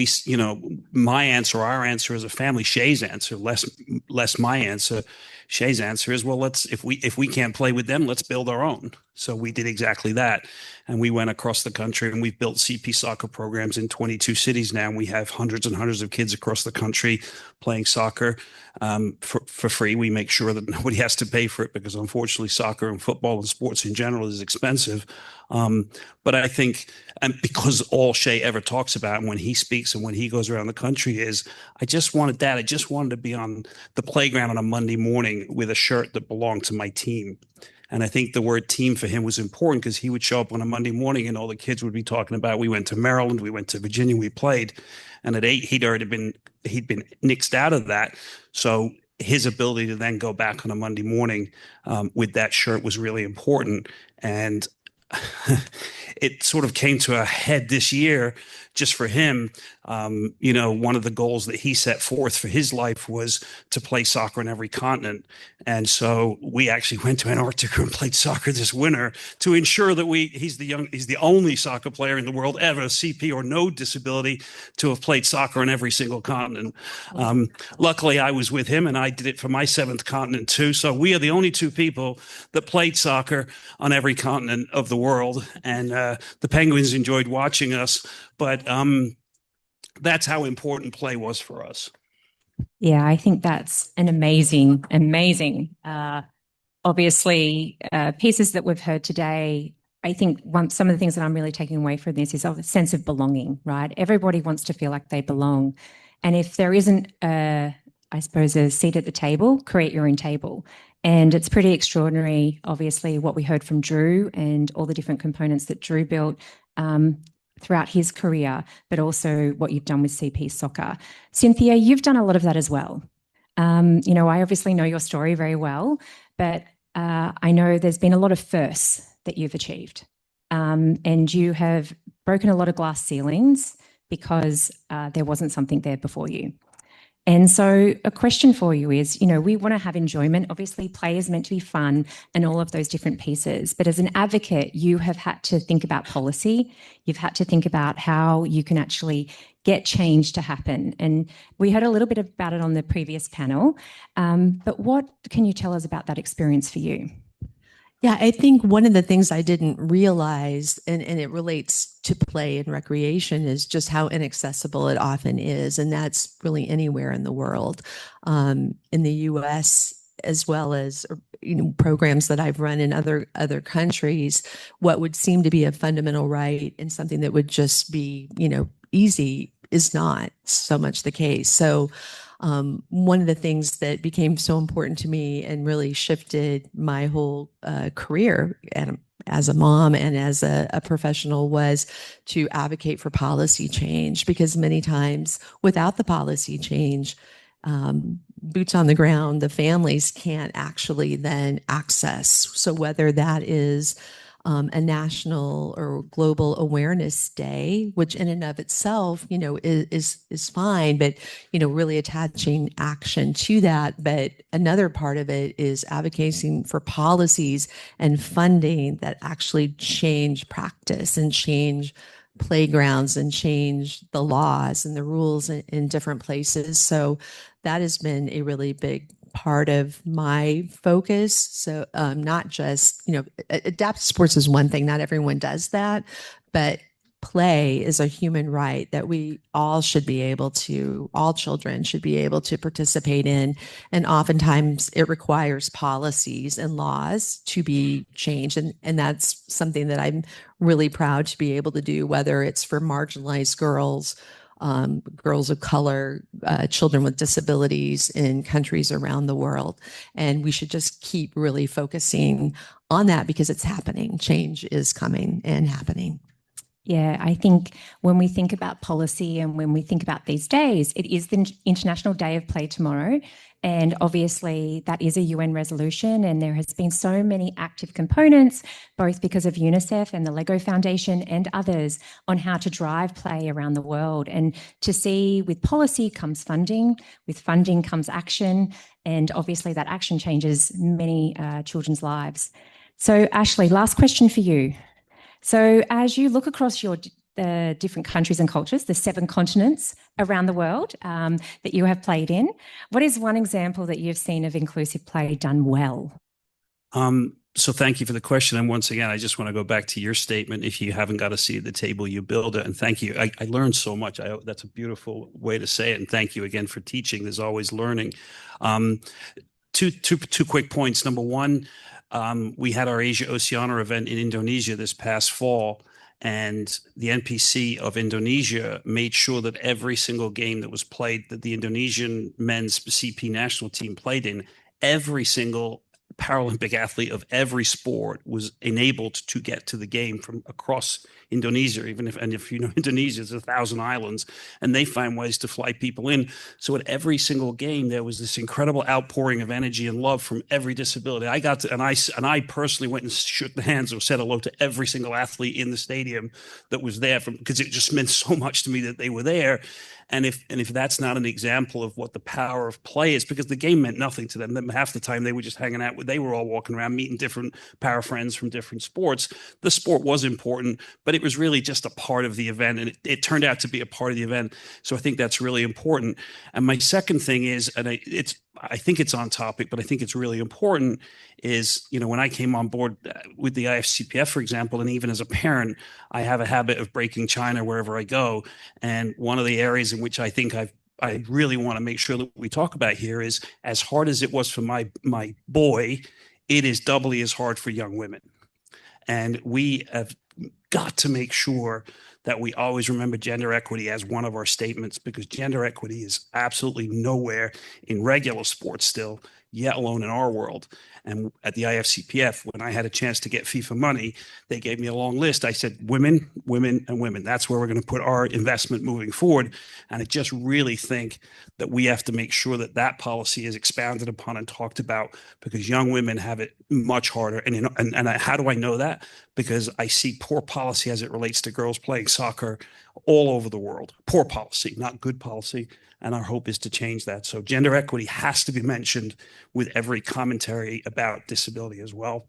my answer, our answer as a family, Shay's answer, less my answer. Shay's answer is, well, if we can't play with them, let's build our own. So we did exactly that. And we went across the country and we've built CP soccer programs in 22 cities now. And we have hundreds and hundreds of kids across the country playing soccer for free. We make sure that nobody has to pay for it because unfortunately soccer and football and sports in general is expensive. But I think, and because all Shay ever talks about when he speaks and when he goes around the country is, I just wanted to be on the playground on a Monday morning with a shirt that belonged to my team. And I think the word team for him was important because he would show up on a Monday morning and all the kids would be talking about, we went to Maryland, we went to Virginia, we played. And at 8, he'd been nixed out of that. So his ability to then go back on a Monday morning with that shirt was really important. And it sort of came to a head this year just for him. One of the goals that he set forth for his life was to play soccer in every continent. And so we actually went to Antarctica and played soccer this winter to ensure that he's the only soccer player in the world ever, CP or no disability, to have played soccer on every single continent. Luckily, I was with him and I did it for my 7th continent too. So we are the only 2 people that played soccer on every continent of the world. And the Penguins enjoyed watching us, but that's how important play was for us. Yeah, I think that's an amazing, obviously, pieces that we've heard today. I think some of the things that I'm really taking away from this is a sense of belonging, right? Everybody wants to feel like they belong. And if there isn't, a seat at the table, create your own table. And it's pretty extraordinary, obviously, what we heard from Drew and all the different components that Drew built throughout his career, but also what you've done with CP Soccer. Cynthia, you've done a lot of that as well. I obviously know your story very well, but I know there's been a lot of firsts that you've achieved. And you have broken a lot of glass ceilings because there wasn't something there before you. And so a question for you is, we want to have enjoyment. Obviously, play is meant to be fun and all of those different pieces. But as an advocate, you have had to think about policy. You've had to think about how you can actually get change to happen. And we heard a little bit about it on the previous panel. But what can you tell us about that experience for you? Yeah, I think one of the things I didn't realize, and it relates to play and recreation, is just how inaccessible it often is. And that's really anywhere in the world. In the US, as well as programs that I've run in other countries, what would seem to be a fundamental right and something that would just be, easy is not so much the case. So one of the things that became so important to me and really shifted my whole career as a mom and as a professional was to advocate for policy change, because many times without the policy change, boots on the ground, the families can't actually then access. So whether that is a national or global awareness day, which in and of itself, is fine, but, really attaching action to that. But another part of it is advocating for policies and funding that actually change practice and change playgrounds and change the laws and the rules in different places. So that has been a really big part of my focus. So not just, adaptive sports is one thing, not everyone does that, but play is a human right that we all should be able to, all children should be able to participate in. And oftentimes it requires policies and laws to be changed. And that's something that I'm really proud to be able to do, whether it's for marginalized girls, girls of color, children with disabilities in countries around the world. And we should just keep really focusing on that because it's happening. Change is coming and happening. Yeah, I think when we think about policy and when we think about these days, it is the International Day of Play tomorrow. And obviously that is a UN resolution, and there has been so many active components, both because of UNICEF and the Lego Foundation and others, on how to drive play around the world. And to see with policy comes funding, with funding comes action, and obviously that action changes many children's lives. So Ashley, last question for you. So as you look across the different countries and cultures, the 7 continents around the world that you have played in, what is one example that you've seen of inclusive play done well? So thank you for the question. And once again, I just want to go back to your statement. If you haven't got a seat at the table, you build it. And thank you. I learned so much. That's a beautiful way to say it. And thank you again for teaching. There's always learning. Two quick points. Number one, we had our Asia Oceania event in Indonesia this past fall, and the NPC of Indonesia made sure that every single game that was played, that the Indonesian men's CP national team played in, every single Paralympic athlete of every sport was enabled to get to the game from across Indonesia, if you know Indonesia, there's 1,000 islands, and they find ways to fly people in. So at every single game, there was this incredible outpouring of energy and love from every disability. I got to, and I personally went and shook the hands or said hello to every single athlete in the stadium that was there, because it just meant so much to me that they were there. And if that's not an example of what the power of play is, because the game meant nothing to them. Half the time they were just hanging out. They were all walking around meeting different para friends from different sports. The sport was important, but it was really just a part of the event, and it turned out to be a part of the event. So I think that's really important. And my second thing is, and I think it's on topic, but I think it's really important, is, when I came on board with the IFCPF, for example, and even as a parent, I have a habit of breaking China wherever I go. And one of the areas in which I think I really want to make sure that we talk about here is, as hard as it was for my boy, it is doubly as hard for young women. And we have got to make sure that we always remember gender equity as one of our statements, because gender equity is absolutely nowhere in regular sports still, yet alone in our world. And at the IFCPF, when I had a chance to get FIFA money, they gave me a long list. I said, women, women, and women. That's where we're going to put our investment moving forward. And I just really think that we have to make sure that that policy is expounded upon and talked about, because young women have it much harder. And how do I know that? Because I see poor policy as it relates to girls playing soccer all over the world. Poor policy, not good policy. And our hope is to change that. So gender equity has to be mentioned with every commentary about disability as well.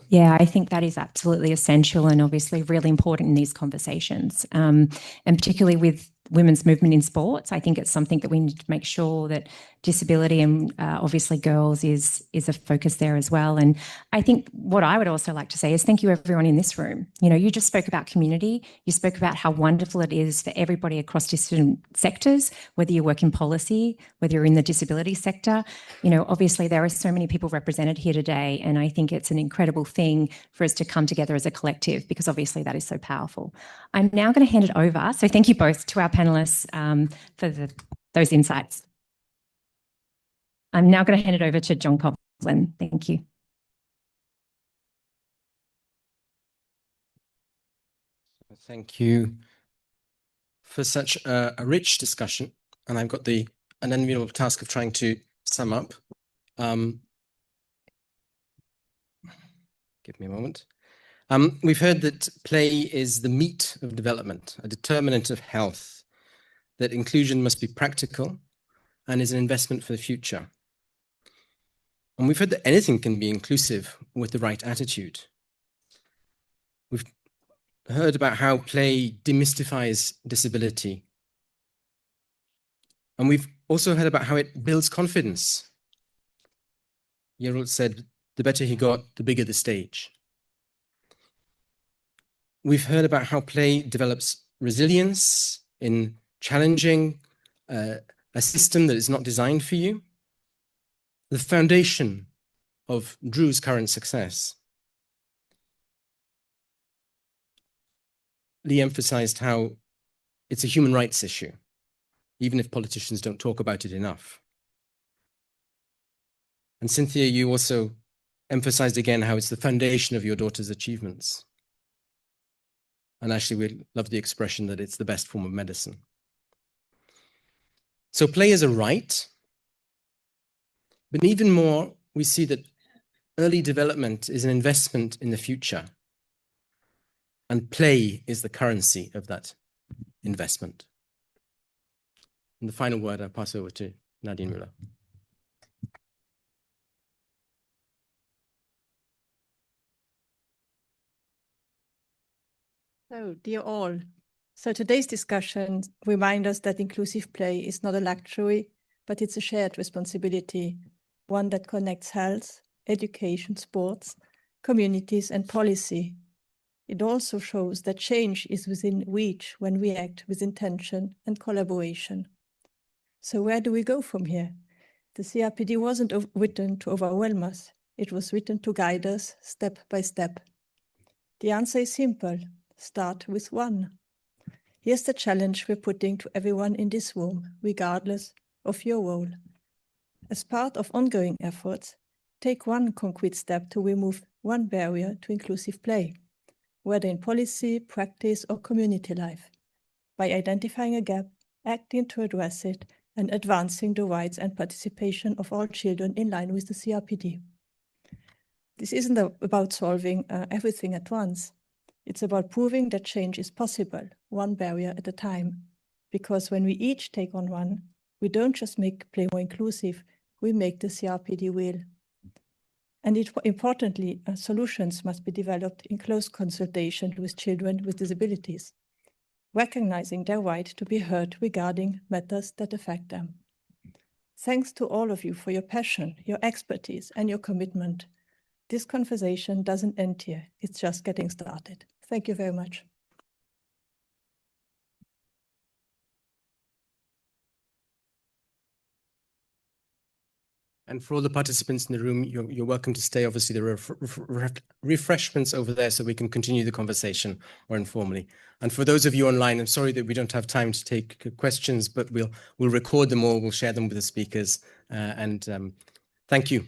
Yeah, I think that is absolutely essential and obviously really important in these conversations. And particularly with women's movement in sports, I think it's something that we need to make sure that disability and obviously girls is a focus there as well. And I think what I would also like to say is thank you everyone in this room. You just spoke about community. You spoke about how wonderful it is for everybody across different sectors, whether you work in policy, whether you're in the disability sector. Obviously there are so many people represented here today, and I think it's an incredible thing for us to come together as a collective, because obviously that is so powerful. I'm now going to hand it over. So thank you both to our panelists for those insights. I'm now going to hand it over to John Coughlin. Thank you. Thank you for such a rich discussion. And I've got an enviable task of trying to sum up. Give me a moment. We've heard that play is the meat of development, a determinant of health, that inclusion must be practical and is an investment for the future. And we've heard that anything can be inclusive with the right attitude. We've heard about how play demystifies disability. And we've also heard about how it builds confidence. Yerul said, the better he got, the bigger the stage. We've heard about how play develops resilience in challenging a system that is not designed for you. The foundation of Drew's current success. Lee emphasized how it's a human rights issue, even if politicians don't talk about it enough. And Cynthia, you also emphasized again how it's the foundation of your daughter's achievements. And actually, we love the expression that it's the best form of medicine. So play is a right. But even more, we see that early development is an investment in the future. And play is the currency of that investment. And the final word, I'll pass over to Nadine Müller. So, dear all, so today's discussion reminds us that inclusive play is not a luxury, but it's a shared responsibility, one that connects health, education, sports, communities, and policy. It also shows that change is within reach when we act with intention and collaboration. So where do we go from here? The CRPD wasn't written to overwhelm us. It was written to guide us step by step. The answer is simple. Start with one. Here's the challenge we're putting to everyone in this room, regardless of your role. As part of ongoing efforts, take one concrete step to remove one barrier to inclusive play, whether in policy, practice, or community life, by identifying a gap, acting to address it, and advancing the rights and participation of all children in line with the CRPD. This isn't about solving everything at once. It's about proving that change is possible, one barrier at a time. Because when we each take on one, we don't just make play more inclusive, we make the CRPD real. And importantly, solutions must be developed in close consultation with children with disabilities, recognizing their right to be heard regarding matters that affect them. Thanks to all of you for your passion, your expertise, and your commitment. This conversation doesn't end here. It's just getting started. Thank you very much. And for all the participants in the room, you're welcome to stay. Obviously, there are refreshments over there so we can continue the conversation or informally. And for those of you online, I'm sorry that we don't have time to take questions, but we'll record them all, we'll share them with the speakers. Thank you.